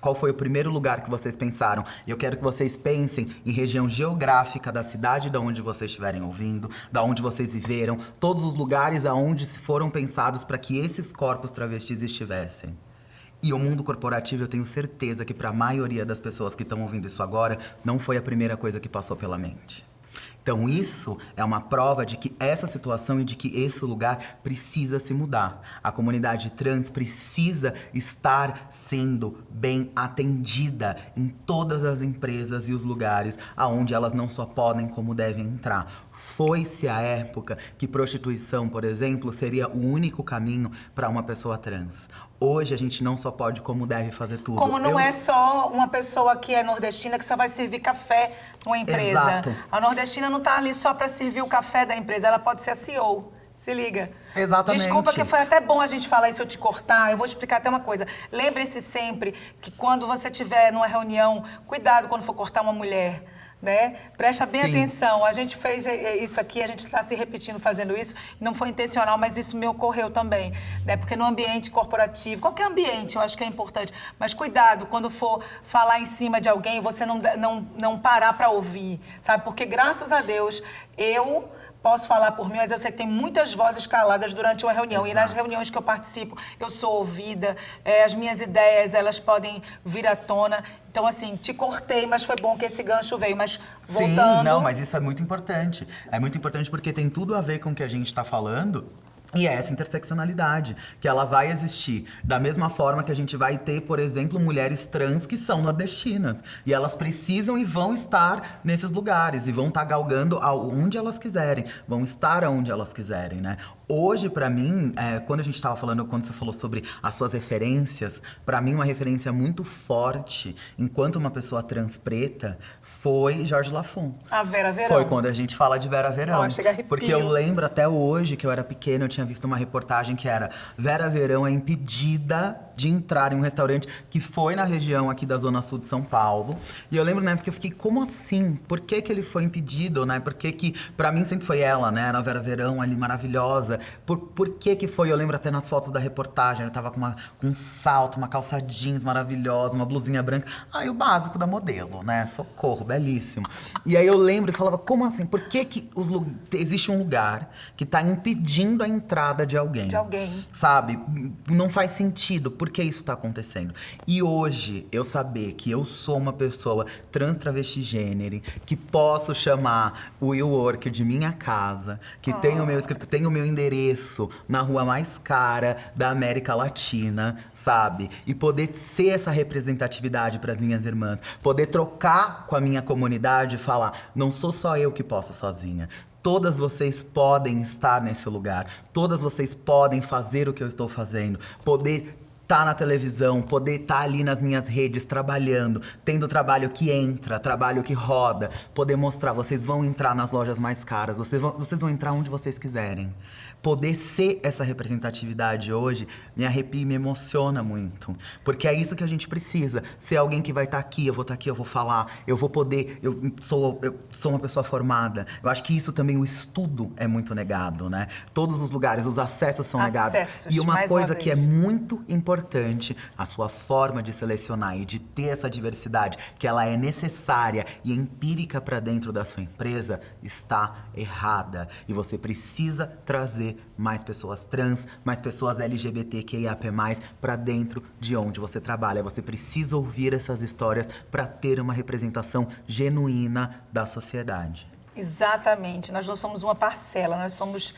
Qual foi o primeiro lugar que vocês pensaram? E eu quero que vocês pensem em região geográfica da cidade de onde vocês estiverem ouvindo, da onde vocês viveram, todos os lugares aonde foram pensados para que esses corpos travestis estivessem. E o mundo corporativo, eu tenho certeza que para a maioria das pessoas que estão ouvindo isso agora, não foi a primeira coisa que passou pela mente. Então isso é uma prova de que essa situação e de que esse lugar precisa se mudar. A comunidade trans precisa estar sendo bem atendida em todas as empresas e os lugares aonde elas não só podem como devem entrar. Foi-se a época que prostituição, por exemplo, seria o único caminho para uma pessoa trans. Hoje a gente não só pode como deve fazer tudo. Como não é só uma pessoa que é nordestina que só vai servir café numa empresa. Exato. A nordestina não está ali só para servir o café da empresa, ela pode ser a CEO. Se liga. Exatamente. Desculpa que foi até bom a gente falar isso, eu te cortar. Eu vou explicar até uma coisa. Lembre-se sempre que quando você estiver numa reunião, cuidado quando for cortar uma mulher. Né? Presta bem atenção. A gente fez isso aqui, a gente está se repetindo fazendo isso. Não foi intencional, mas isso me ocorreu também. Né? Porque no ambiente corporativo, qualquer ambiente, eu acho que é importante. Mas cuidado, quando for falar em cima de alguém, você não parar para ouvir. Sabe? Porque graças a Deus, eu posso falar por mim, mas eu sei que tem muitas vozes caladas durante uma reunião. Exato. E nas reuniões que eu participo, eu sou ouvida, as minhas ideias, elas podem vir à tona. Então, assim, te cortei, mas foi bom que esse gancho veio. Mas voltando... Sim, não, mas isso é muito importante. É muito importante porque tem tudo a ver com o que a gente está falando. E é essa interseccionalidade, que ela vai existir da mesma forma que a gente vai ter, por exemplo, mulheres trans que são nordestinas. E elas precisam e vão estar nesses lugares, e vão estar galgando aonde elas quiserem, vão estar aonde elas quiserem, né? Hoje, pra mim, quando a gente tava falando, quando você falou sobre as suas referências, pra mim uma referência muito forte, enquanto uma pessoa trans preta, foi Jorge Lafon. A Vera Verão. Foi quando a gente fala de Vera Verão. Oh, chega arrepio. Porque eu lembro até hoje, que eu era pequena, eu tinha visto uma reportagem que era Vera Verão é impedida de entrar em um restaurante que foi na região aqui da Zona Sul de São Paulo. E eu lembro, né, porque eu fiquei, como assim? Por que que ele foi impedido, né? Por que que, pra mim sempre foi ela, né? Era a Vera Verão ali, maravilhosa. Por que que foi? Eu lembro até nas fotos da reportagem, ela tava com um salto, uma calça jeans maravilhosa, uma blusinha branca. Aí o básico da modelo, né? Socorro, belíssimo. E aí eu lembro e falava, como assim? Por que que existe um lugar que tá impedindo a entrada de alguém? De alguém. Sabe? Não faz sentido. Por que isso tá acontecendo? E hoje, eu saber que eu sou uma pessoa trans, travesti, gênero, que posso chamar o Will Worker de minha casa, que tem o meu escrito, tem o meu endereço na rua mais cara da América Latina, sabe? E poder ser essa representatividade para as minhas irmãs, poder trocar com a minha comunidade e falar, não sou só eu que posso sozinha. Todas vocês podem estar nesse lugar, todas vocês podem fazer o que eu estou fazendo, poder estar na televisão, poder estar ali nas minhas redes trabalhando, tendo trabalho que entra, trabalho que roda, poder mostrar, vocês vão entrar nas lojas mais caras, vocês vão entrar onde vocês quiserem. Poder ser essa representatividade hoje me arrepia e me emociona muito. Porque é isso que a gente precisa. Ser alguém que vai estar aqui, eu vou estar aqui, eu vou falar, eu vou poder, eu sou uma pessoa formada. Eu acho que isso também, o estudo é muito negado, né? Todos os lugares, os acessos são negados. E uma coisa que é muito importante, a sua forma de selecionar e de ter essa diversidade, que ela é necessária e empírica para dentro da sua empresa, está errada. E você precisa trazer mais pessoas trans, mais pessoas LGBTQIAP+, para dentro de onde você trabalha. Você precisa ouvir essas histórias para ter uma representação genuína da sociedade. Exatamente. Nós não somos uma parcela, nós somos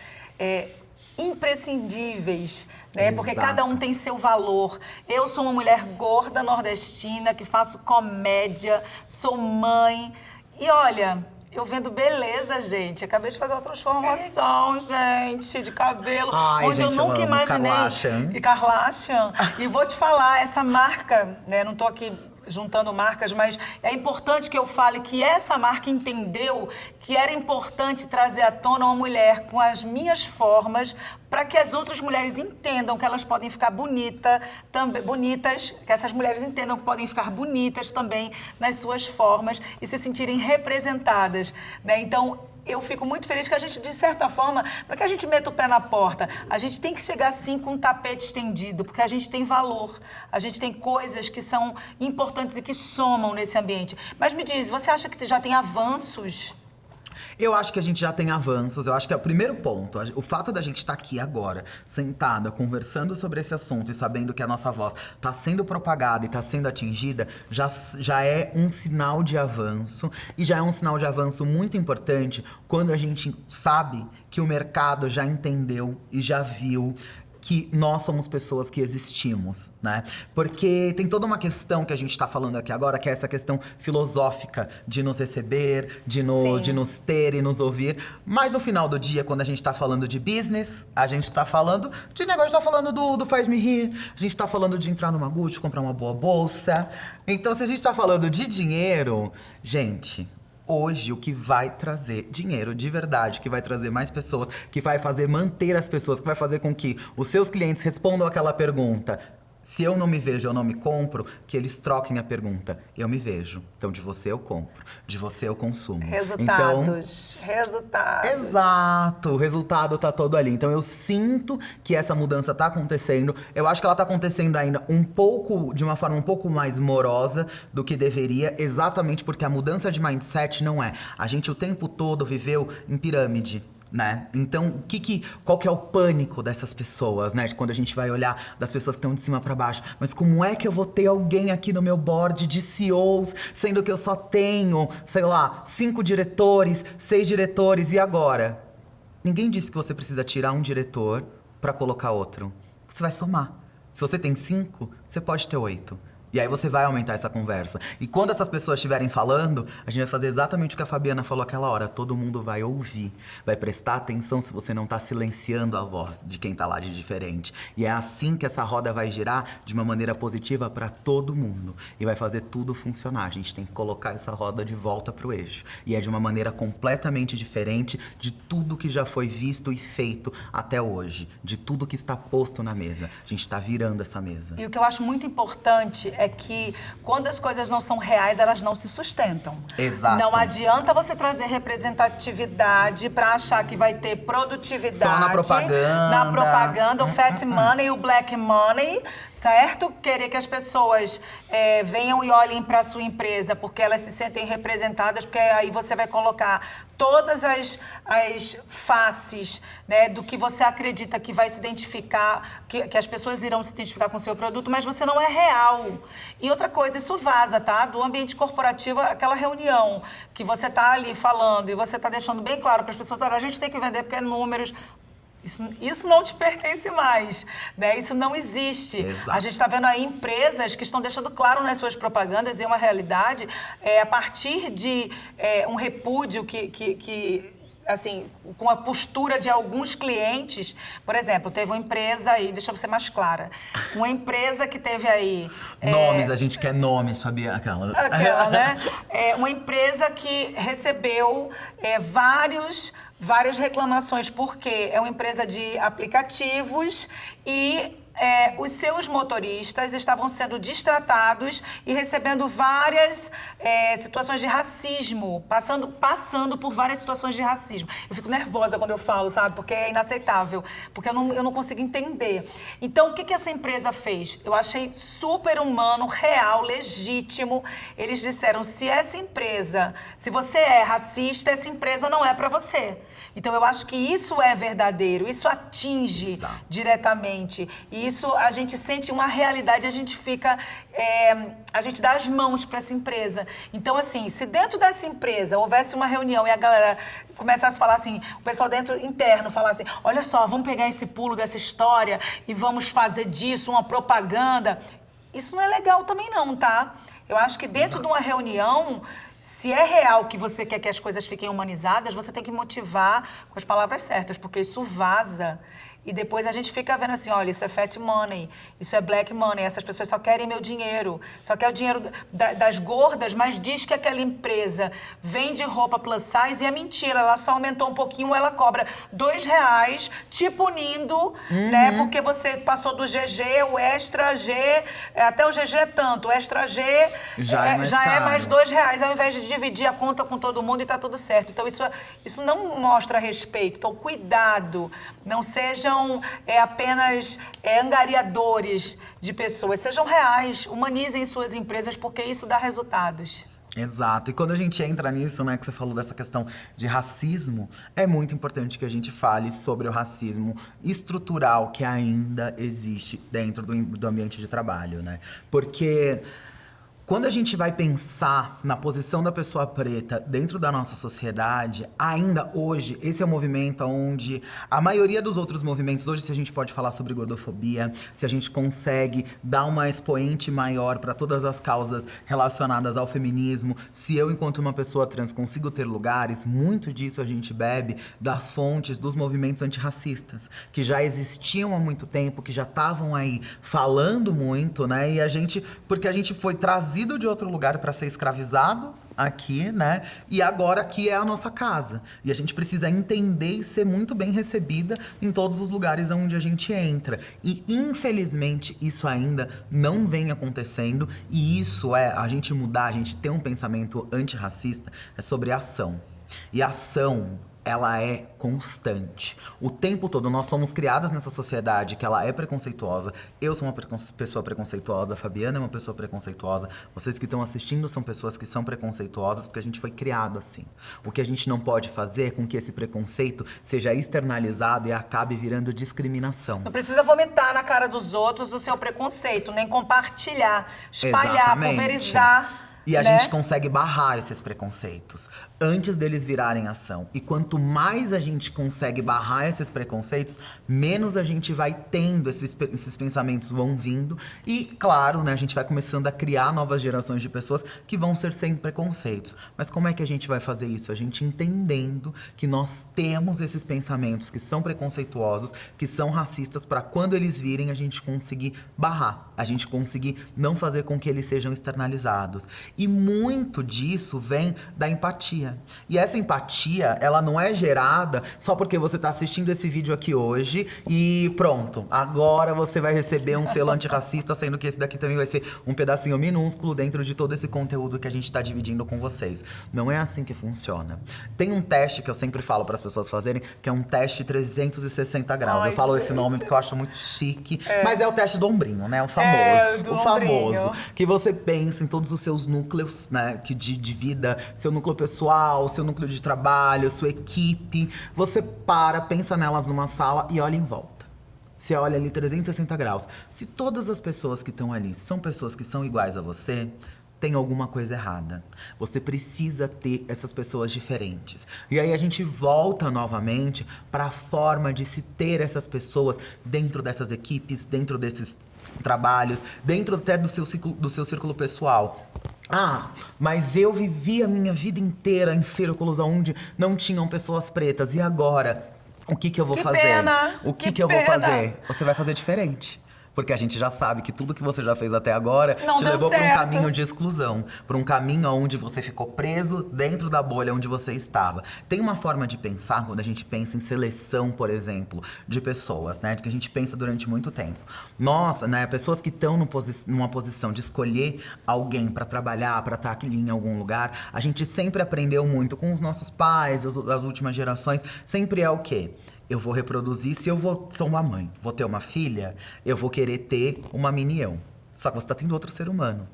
imprescindíveis, né? Exato. Porque cada um tem seu valor. Eu sou uma mulher gorda nordestina que faço comédia, sou mãe e olha, eu vendo beleza, gente. Acabei de fazer uma transformação, gente, de cabelo. Ai, onde gente, eu nunca imaginei. Kardashian. E Kardashian. E vou te falar, essa marca, né? Não tô aqui juntando marcas, mas é importante que eu fale que essa marca entendeu que era importante trazer à tona uma mulher com as minhas formas para que as outras mulheres entendam que elas podem ficar bonitas, que essas mulheres entendam que podem ficar bonitas também nas suas formas e se sentirem representadas, né? Então, eu fico muito feliz que a gente, de certa forma, não é que a gente meta o pé na porta, a gente tem que chegar assim com um tapete estendido, porque a gente tem valor, a gente tem coisas que são importantes e que somam nesse ambiente. Mas me diz, você acha que já tem avanços? Eu acho que a gente já tem avanços, eu acho que é o primeiro ponto. O fato da gente estar aqui agora, sentada, conversando sobre esse assunto e sabendo que a nossa voz está sendo propagada e está sendo atingida, já é um sinal de avanço. E já é um sinal de avanço muito importante quando a gente sabe que o mercado já entendeu e já viu que nós somos pessoas que existimos, né? Porque tem toda uma questão que a gente tá falando aqui agora, que é essa questão filosófica de nos receber, de nos ter e nos ouvir. Mas no final do dia, quando a gente tá falando de business, a gente tá falando de negócio, a gente tá falando do Faz Me Rir, a gente tá falando de entrar numa Gucci, comprar uma boa bolsa. Então, se a gente tá falando de dinheiro, gente, hoje, o que vai trazer dinheiro de verdade, que vai trazer mais pessoas, que vai fazer manter as pessoas, que vai fazer com que os seus clientes respondam aquela pergunta: se eu não me vejo, eu não me compro, que eles troquem a pergunta: eu me vejo, então de você eu compro, de você eu consumo. Resultados. Exato, o resultado tá todo ali. Então eu sinto que essa mudança tá acontecendo. Eu acho que ela tá acontecendo ainda de uma forma um pouco mais morosa do que deveria, exatamente porque a mudança de mindset não é. A gente o tempo todo viveu em pirâmide, né? Então, qual que é o pânico dessas pessoas, né? Quando a gente vai olhar das pessoas que estão de cima pra baixo. Mas como é que eu vou ter alguém aqui no meu board de CEOs, sendo que eu só tenho, sei lá, 5 diretores, 6 diretores, e agora? Ninguém disse que você precisa tirar um diretor pra colocar outro. Você vai somar. Se você tem 5, você pode ter 8. E aí você vai aumentar essa conversa. E quando essas pessoas estiverem falando, a gente vai fazer exatamente o que a Fabiana falou aquela hora. Todo mundo vai ouvir, vai prestar atenção se você não tá silenciando a voz de quem tá lá de diferente. E é assim que essa roda vai girar de uma maneira positiva para todo mundo. E vai fazer tudo funcionar. A gente tem que colocar essa roda de volta pro eixo. E é de uma maneira completamente diferente de tudo que já foi visto e feito até hoje. De tudo que está posto na mesa. A gente tá virando essa mesa. E o que eu acho muito importante é que quando as coisas não são reais, elas não se sustentam. Exato. Não adianta você trazer representatividade para achar que vai ter produtividade. Só na propaganda. Na propaganda, o fat money, o black money, certo? Querer que as pessoas venham e olhem para a sua empresa porque elas se sentem representadas, porque aí você vai colocar todas as faces, né, do que você acredita que vai se identificar, que as pessoas irão se identificar com o seu produto, mas você não é real. E outra coisa, isso vaza, tá? Do ambiente corporativo, aquela reunião que você tá ali falando e você tá deixando bem claro para as pessoas: olha, a gente tem que vender porque é números. Isso não te pertence mais, né? Isso não existe. Exato. A gente está vendo aí empresas que estão deixando claro nas suas propagandas, e é uma realidade, a partir de um repúdio assim, com a postura de alguns clientes. Por exemplo, teve uma empresa aí, deixa eu ser mais clara, uma empresa que teve aí... Nomes, a gente quer nomes, sabia? Aquela, né? Uma empresa que recebeu várias reclamações, porque é uma empresa de aplicativos e os seus motoristas estavam sendo destratados e recebendo várias situações de racismo, passando por várias situações de racismo. Eu fico nervosa quando eu falo, sabe? Porque é inaceitável, porque eu não consigo entender. Então, o que essa empresa fez? Eu achei super humano, real, legítimo. Eles disseram: se você é racista, essa empresa não é para você. Então, eu acho que isso é verdadeiro, isso atinge diretamente. E isso, a gente sente uma realidade, a gente fica... a gente dá as mãos para essa empresa. Então, assim, se dentro dessa empresa houvesse uma reunião e a galera começasse a falar assim, o pessoal interno falasse: olha só, vamos pegar esse pulo dessa história e vamos fazer disso uma propaganda. Isso não é legal também não, tá? Eu acho que dentro de uma reunião... Se é real que você quer que as coisas fiquem humanizadas, você tem que motivar com as palavras certas, porque isso vaza. E depois a gente fica vendo assim, olha, isso é fat money, isso é black money, essas pessoas só querem meu dinheiro, só quer o dinheiro das gordas, mas diz que aquela empresa vende roupa plus size e é mentira, ela só aumentou um pouquinho, ela cobra R$2, te punindo, né? Porque você passou do GG, o extra G, até o GG é tanto, o extra G já é mais R$2, ao invés de dividir a conta com todo mundo e tá tudo certo. Então isso não mostra respeito, então cuidado, não sejam apenas angariadores de pessoas, sejam reais, humanizem suas empresas, porque isso dá resultados. Exato. E quando a gente entra nisso, né, que você falou dessa questão de racismo, é muito importante que a gente fale sobre o racismo estrutural que ainda existe dentro do ambiente de trabalho, né? Porque quando a gente vai pensar na posição da pessoa preta dentro da nossa sociedade, ainda hoje, esse é um movimento onde a maioria dos outros movimentos, hoje se a gente pode falar sobre gordofobia, se a gente consegue dar uma expoente maior para todas as causas relacionadas ao feminismo, se eu, enquanto uma pessoa trans, consigo ter lugares, muito disso a gente bebe das fontes dos movimentos antirracistas, que já existiam há muito tempo, que já estavam aí falando muito, né? E porque a gente foi trazido de outro lugar para ser escravizado aqui, né? E agora aqui é a nossa casa. E a gente precisa entender e ser muito bem recebida em todos os lugares onde a gente entra. E, infelizmente, isso ainda não vem acontecendo. E isso a gente mudar, a gente ter um pensamento antirracista, é sobre ação. E ação, ela é constante. O tempo todo, nós somos criadas nessa sociedade que ela é preconceituosa. Eu sou uma pessoa preconceituosa, a Fabiana é uma pessoa preconceituosa. Vocês que estão assistindo são pessoas que são preconceituosas porque a gente foi criado assim. O que a gente não pode fazer é com que esse preconceito seja externalizado e acabe virando discriminação. Não precisa vomitar na cara dos outros o seu preconceito, nem compartilhar, espalhar, Exatamente. Pulverizar. E a né? gente consegue barrar esses preconceitos antes deles virarem ação. E quanto mais a gente consegue barrar esses preconceitos, menos a gente vai tendo esses pensamentos vão vindo. E, claro, né, a gente vai começando a criar novas gerações de pessoas que vão ser sem preconceitos. Mas como é que a gente vai fazer isso? A gente entendendo que nós temos esses pensamentos que são preconceituosos, que são racistas, para quando eles virem, a gente conseguir barrar. A gente conseguir não fazer com que eles sejam externalizados. E muito disso vem da empatia. E essa empatia, ela não é gerada só porque você tá assistindo esse vídeo aqui hoje e pronto, agora você vai receber um selo antirracista, sendo que esse daqui também vai ser um pedacinho minúsculo dentro de todo esse conteúdo que a gente tá dividindo com vocês. Não é assim que funciona. Tem um teste que eu sempre falo para as pessoas fazerem, que é um teste 360 graus. Ai, eu falo gente. esse nome porque eu acho muito chique, mas é o teste do ombrinho, né? O famoso. do O famoso. ombrinho. Que você pensa em todos os seus núcleos, né? De vida, seu núcleo pessoal, seu núcleo de trabalho, sua equipe. Você pensa nelas numa sala e olha em volta. Você olha ali 360 graus. Se todas as pessoas que estão ali são pessoas que são iguais a você, tem alguma coisa errada. Você precisa ter essas pessoas diferentes. E aí a gente volta novamente para a forma de se ter essas pessoas dentro dessas equipes, dentro desses trabalhos, dentro até do seu círculo pessoal. Ah, mas eu vivi a minha vida inteira em círculos onde não tinham pessoas pretas. E agora? O que eu vou fazer? Pena! O que Que eu vou pena! fazer? Você vai fazer diferente. Porque a gente já sabe que tudo que você já fez até agora Não te deu levou para um certo. caminho de exclusão. Para um caminho onde você ficou preso dentro da bolha onde você estava. Tem uma forma de pensar, quando a gente pensa em seleção, por exemplo, de pessoas, né? De que a gente pensa durante muito tempo. Nossa, né? Pessoas que estão numa posição de escolher alguém para trabalhar, para estar aqui em algum lugar. A gente sempre aprendeu muito com os nossos pais, as últimas gerações. Sempre é o quê? Eu vou reproduzir, se eu sou uma mãe, vou ter uma filha, eu vou querer ter uma mini eu. Só que você tá tendo outro ser humano.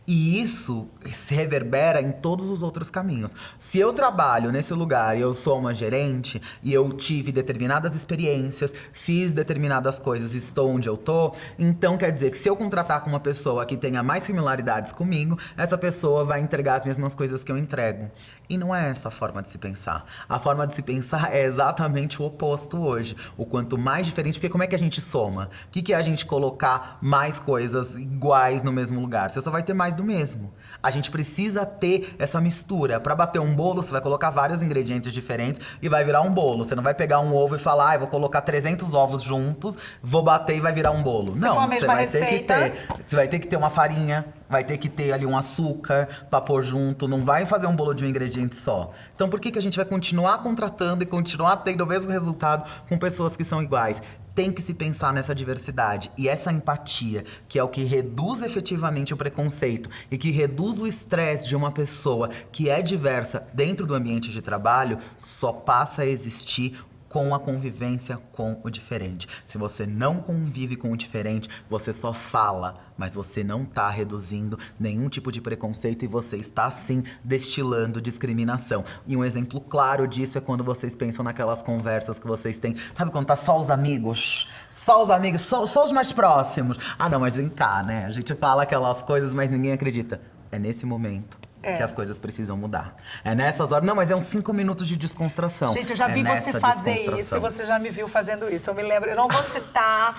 E isso se reverbera em todos os outros caminhos. Se eu trabalho nesse lugar e eu sou uma gerente e eu tive determinadas experiências, fiz determinadas coisas e estou onde eu tô, então quer dizer que se eu contratar com uma pessoa que tenha mais similaridades comigo, essa pessoa vai entregar as mesmas coisas que eu entrego. E não é essa a forma de se pensar. A forma de se pensar é exatamente o oposto hoje. O quanto mais diferente, porque como é que a gente soma? O que é a gente colocar mais coisas iguais no mesmo lugar? Você só vai ter mais do mesmo. A gente precisa ter essa mistura. Pra bater um bolo, você vai colocar vários ingredientes diferentes e vai virar um bolo. Você não vai pegar um ovo e falar, vou colocar 300 ovos juntos, vou bater e vai virar um bolo. Se não, for a mesma receita. Você vai ter que ter uma farinha, vai ter que ter ali um açúcar pra pôr junto. Não vai fazer um bolo de um ingrediente só. Então por que a gente vai continuar contratando e continuar tendo o mesmo resultado com pessoas que são iguais? Tem que se pensar nessa diversidade e essa empatia, que é o que reduz efetivamente o preconceito e que reduz o estresse de uma pessoa que é diversa dentro do ambiente de trabalho, só passa a existir com a convivência com o diferente. Se você não convive com o diferente, você só fala, mas você não está reduzindo nenhum tipo de preconceito e você está, sim, destilando discriminação. E um exemplo claro disso é quando vocês pensam naquelas conversas que vocês têm. Sabe quando tá só os amigos? Só os amigos, só os mais próximos. Ah, não, mas vem cá, né? A gente fala aquelas coisas, mas ninguém acredita. É nesse momento que as coisas precisam mudar. É nessas horas. Não, mas é uns 5 minutos de descontração. Gente, eu já vi você fazer isso e você já me viu fazendo isso. Eu me lembro, eu não vou citar,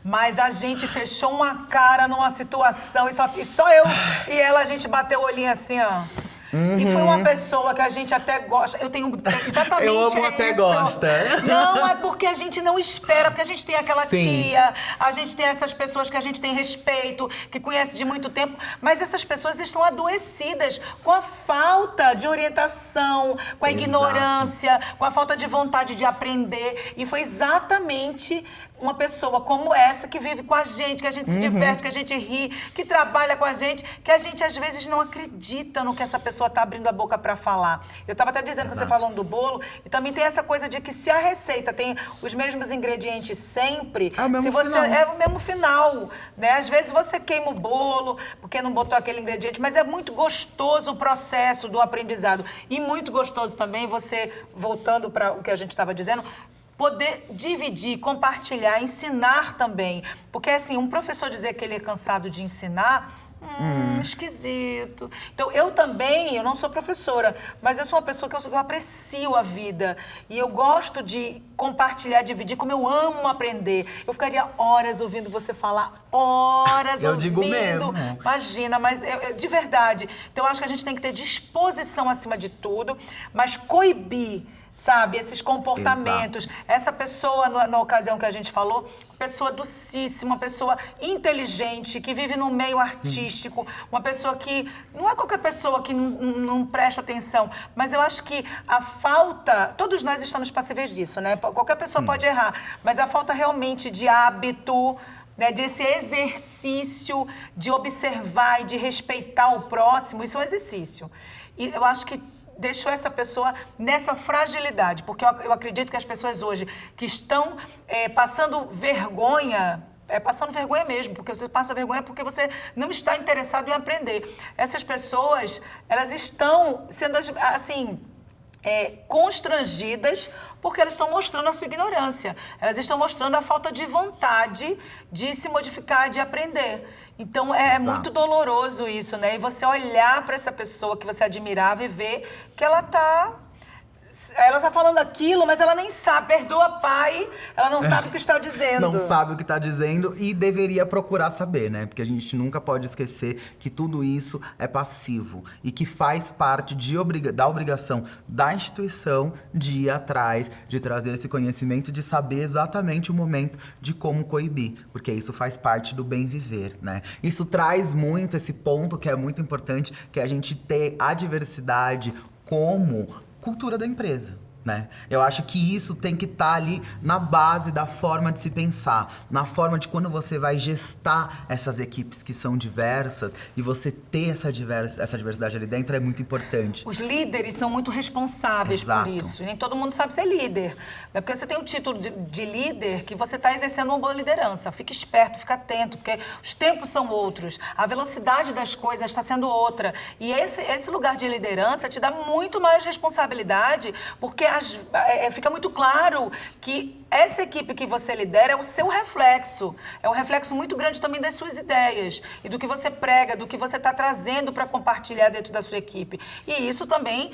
mas a gente fechou uma cara numa situação e só eu e ela, a gente bateu o olhinho assim, ó. E foi uma pessoa que a gente até gosta. Eu tenho exatamente eu amo isso. até gosta. Não, é porque a gente não espera, porque a gente tem aquela Sim. tia, a gente tem essas pessoas que a gente tem respeito, que conhece de muito tempo, mas essas pessoas estão adoecidas com a falta de orientação, com a ignorância, com a falta de vontade de aprender. E foi exatamente uma pessoa como essa que vive com a gente, que a gente se diverte, que a gente ri, que trabalha com a gente, que a gente às vezes não acredita no que essa pessoa está abrindo a boca para falar. Eu estava até dizendo, você falando do bolo, e também tem essa coisa de que se a receita tem os mesmos ingredientes sempre, é o mesmo final. É o mesmo final, né? Às vezes você queima o bolo porque não botou aquele ingrediente, mas é muito gostoso o processo do aprendizado e muito gostoso também você, voltando para o que a gente estava dizendo, poder dividir, compartilhar, ensinar também. Porque, assim, um professor dizer que ele é cansado de ensinar, esquisito. Então, eu não sou professora, mas eu sou uma pessoa que eu aprecio a vida. E eu gosto de compartilhar, dividir, como eu amo aprender. Eu ficaria horas ouvindo você falar, horas eu ouvindo. digo mesmo. Imagina, mas de verdade. Então, eu acho que a gente tem que ter disposição acima de tudo, mas coibir, sabe, esses comportamentos. Exato. Essa pessoa, na ocasião que a gente falou, pessoa docíssima, uma pessoa inteligente, que vive no meio artístico, uma pessoa que... Não é qualquer pessoa que não presta atenção, mas eu acho que a falta... Todos nós estamos passíveis disso, né? Qualquer pessoa pode errar, mas a falta realmente de hábito, né, desse exercício de observar e de respeitar o próximo, isso é um exercício. E eu acho que deixou essa pessoa nessa fragilidade, porque eu acredito que as pessoas hoje que estão passando vergonha, passando vergonha mesmo, porque você passa vergonha porque você não está interessado em aprender. Essas pessoas, elas estão sendo, assim, constrangidas porque elas estão mostrando a sua ignorância. Elas estão mostrando a falta de vontade de se modificar, de aprender. Então, é muito doloroso isso, né? E você olhar para essa pessoa que você admirava e ver que ela tá falando aquilo, mas ela nem sabe. Perdoa, pai, ela não sabe o que está dizendo. Não sabe o que está dizendo e deveria procurar saber, né? Porque a gente nunca pode esquecer que tudo isso é passivo e que faz parte da obrigação da instituição de ir atrás, de trazer esse conhecimento, de saber exatamente o momento de como coibir, porque isso faz parte do bem viver, né? Isso traz muito esse ponto que é muito importante, que é a gente ter a diversidade como cultura da empresa, né? Eu acho que isso tem que estar ali na base da forma de se pensar, na forma de quando você vai gestar essas equipes que são diversas e você ter essa diversidade ali dentro é muito importante. Os líderes são muito responsáveis por isso. E nem todo mundo sabe ser líder. É porque você tem um título de líder que você está exercendo uma boa liderança. Fique esperto, fique atento, porque os tempos são outros. A velocidade das coisas está sendo outra. E esse lugar de liderança te dá muito mais responsabilidade, porque fica muito claro que essa equipe que você lidera é o seu reflexo. É um reflexo muito grande também das suas ideias e do que você prega, do que você está trazendo para compartilhar dentro da sua equipe. E isso também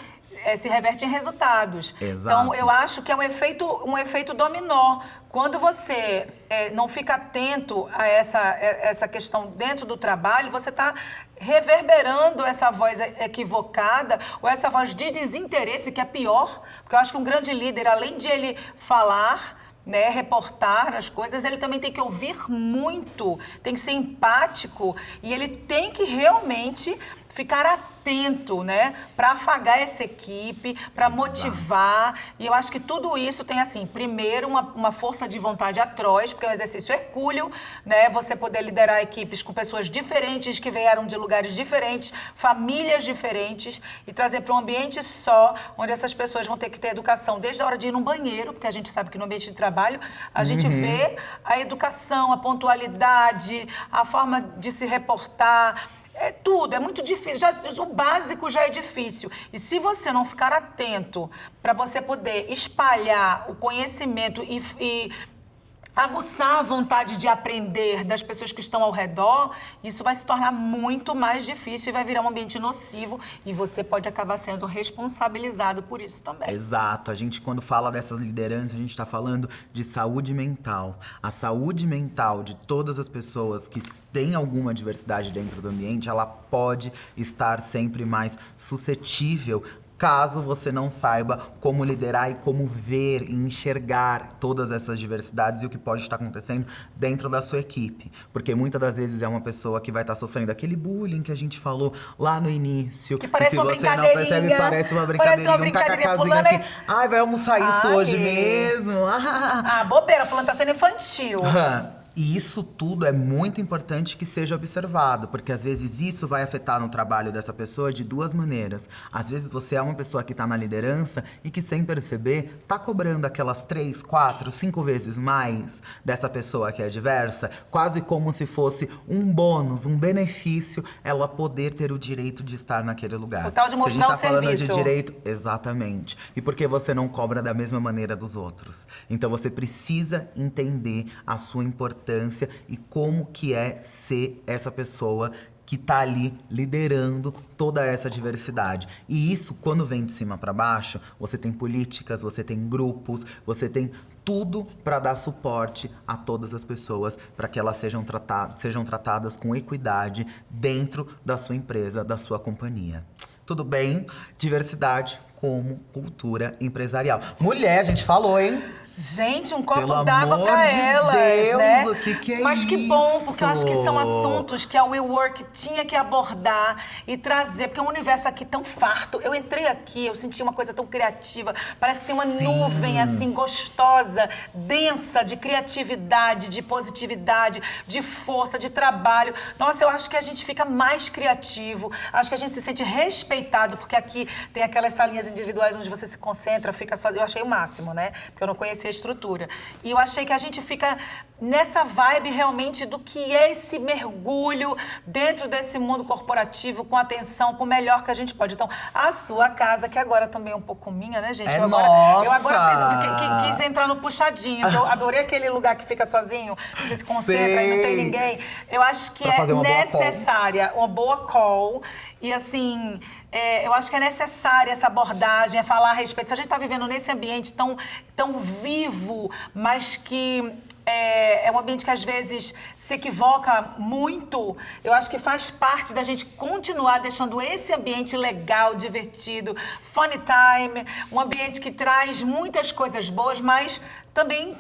se reverte em resultados. Exato. Então, eu acho que é um efeito dominó. Quando você não fica atento a essa questão dentro do trabalho, você está reverberando essa voz equivocada ou essa voz de desinteresse, que é pior, porque eu acho que um grande líder, além de ele falar, né, reportar as coisas, ele também tem que ouvir muito, tem que ser empático e ele tem que realmente ficar atento, né, para afagar essa equipe, para motivar. E eu acho que tudo isso tem, assim, primeiro, uma força de vontade atroz, porque é um exercício hercúleo, né, você poder liderar equipes com pessoas diferentes, que vieram de lugares diferentes, famílias diferentes, e trazer para um ambiente só, onde essas pessoas vão ter que ter educação desde a hora de ir no banheiro, porque a gente sabe que no ambiente de trabalho a gente vê a educação, a pontualidade, a forma de se reportar. É tudo, é muito difícil. O básico já é difícil. E se você não ficar atento para você poder espalhar o conhecimento e aguçar a vontade de aprender das pessoas que estão ao redor, isso vai se tornar muito mais difícil e vai virar um ambiente nocivo e você pode acabar sendo responsabilizado por isso também. Exato. A gente, quando fala dessas lideranças, a gente está falando de saúde mental. A saúde mental de todas as pessoas que têm alguma diversidade dentro do ambiente, ela pode estar sempre mais suscetível caso você não saiba como liderar e como ver e enxergar todas essas diversidades e o que pode estar acontecendo dentro da sua equipe. Porque muitas das vezes é uma pessoa que vai estar sofrendo aquele bullying que a gente falou lá no início. Que parece e se uma você não percebe, parece uma brincadeirinha. Um tacacazinho aqui. Ai, vai almoçar isso hoje mesmo. Ah, bobeira, fulano tá sendo infantil. E isso tudo é muito importante que seja observado, porque às vezes isso vai afetar no trabalho dessa pessoa de duas maneiras. Às vezes você é uma pessoa que está na liderança e que, sem perceber, está cobrando aquelas 3, 4, 5 vezes mais dessa pessoa que é diversa, quase como se fosse um bônus, um benefício, ela poder ter o direito de estar naquele lugar. O tal de mostrar Se a gente tá falando serviço. de direito, exatamente. E por que você não cobra da mesma maneira dos outros? Então você precisa entender a sua importância e como que é ser essa pessoa que tá ali liderando toda essa diversidade. E isso, quando vem de cima para baixo, você tem políticas, você tem grupos, você tem tudo para dar suporte a todas as pessoas, para que elas sejam tratadas com equidade dentro da sua empresa, da sua companhia. Tudo bem? Diversidade como cultura empresarial. Mulher, a gente falou, hein? Gente, um copo Pelo d'água amor pra de elas, Deus, né? o que é Mas que isso? bom, porque eu acho que são assuntos que a WeWork tinha que abordar e trazer, porque é um universo aqui tão farto. Eu entrei aqui, eu senti uma coisa tão criativa, parece que tem uma nuvem assim gostosa, densa de criatividade, de positividade, de força, de trabalho. Nossa, eu acho que a gente fica mais criativo, acho que a gente se sente respeitado, porque aqui tem aquelas salinhas individuais onde você se concentra, fica sozinho. Eu achei o máximo, né? Porque eu não conhecia a estrutura. E eu achei que a gente fica nessa vibe realmente do que é esse mergulho dentro desse mundo corporativo, com atenção, com o melhor que a gente pode. Então, a sua casa, que agora também é um pouco minha, né, gente? É eu nossa! agora quis entrar no puxadinho. Eu adorei aquele lugar que fica sozinho, você se concentra e não tem ninguém. Eu acho que pra é uma necessária uma boa call. E assim, eu acho que é necessária essa abordagem, é falar a respeito. Se a gente está vivendo nesse ambiente tão vivo, mas que é um ambiente que às vezes se equivoca muito, eu acho que faz parte da gente continuar deixando esse ambiente legal, divertido, funny time, um ambiente que traz muitas coisas boas, mas também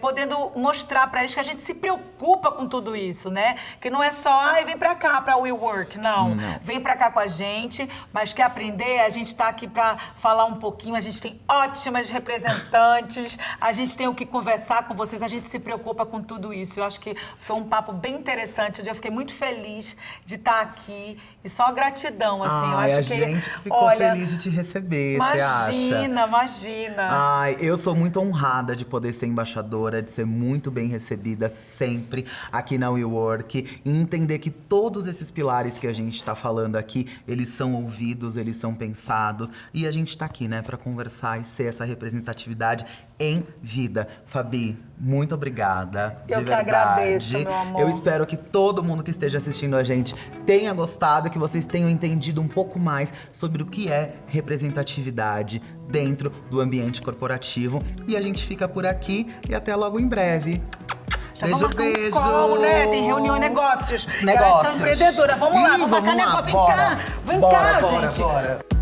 podendo mostrar para eles que a gente se preocupa com tudo isso, né? Que não é só, vem para cá, para WeWork. Não, vem para cá com a gente, mas quer aprender? A gente está aqui para falar um pouquinho, a gente tem ótimas representantes, a gente tem o que conversar com vocês, a gente se preocupa com tudo isso. Eu acho que foi um papo bem interessante, eu fiquei muito feliz de estar aqui e só gratidão, assim. Eu acho a que, gente que ficou feliz de te receber, você acha? Imagina. Ai, eu sou muito honrada de poder ser embaixadora, de ser muito bem recebida sempre aqui na WeWork e entender que todos esses pilares que a gente está falando aqui, eles são ouvidos, eles são pensados e a gente está aqui, né, para conversar e ser essa representatividade em vida. Fabi, muito obrigada. Eu de que verdade. agradeço, meu amor. Eu espero que todo mundo que esteja assistindo a gente tenha gostado, que vocês tenham entendido um pouco mais sobre o que é representatividade dentro do ambiente corporativo. E a gente fica por aqui e até logo em breve. Já Beijo, vamos marcar beijo. um call, né? Tem reunião, negócios. Negócios. Elas são empreendedoras. Vamos lá, vamos marcar negócio. Vem cá, vem cá, bora, gente. Bora.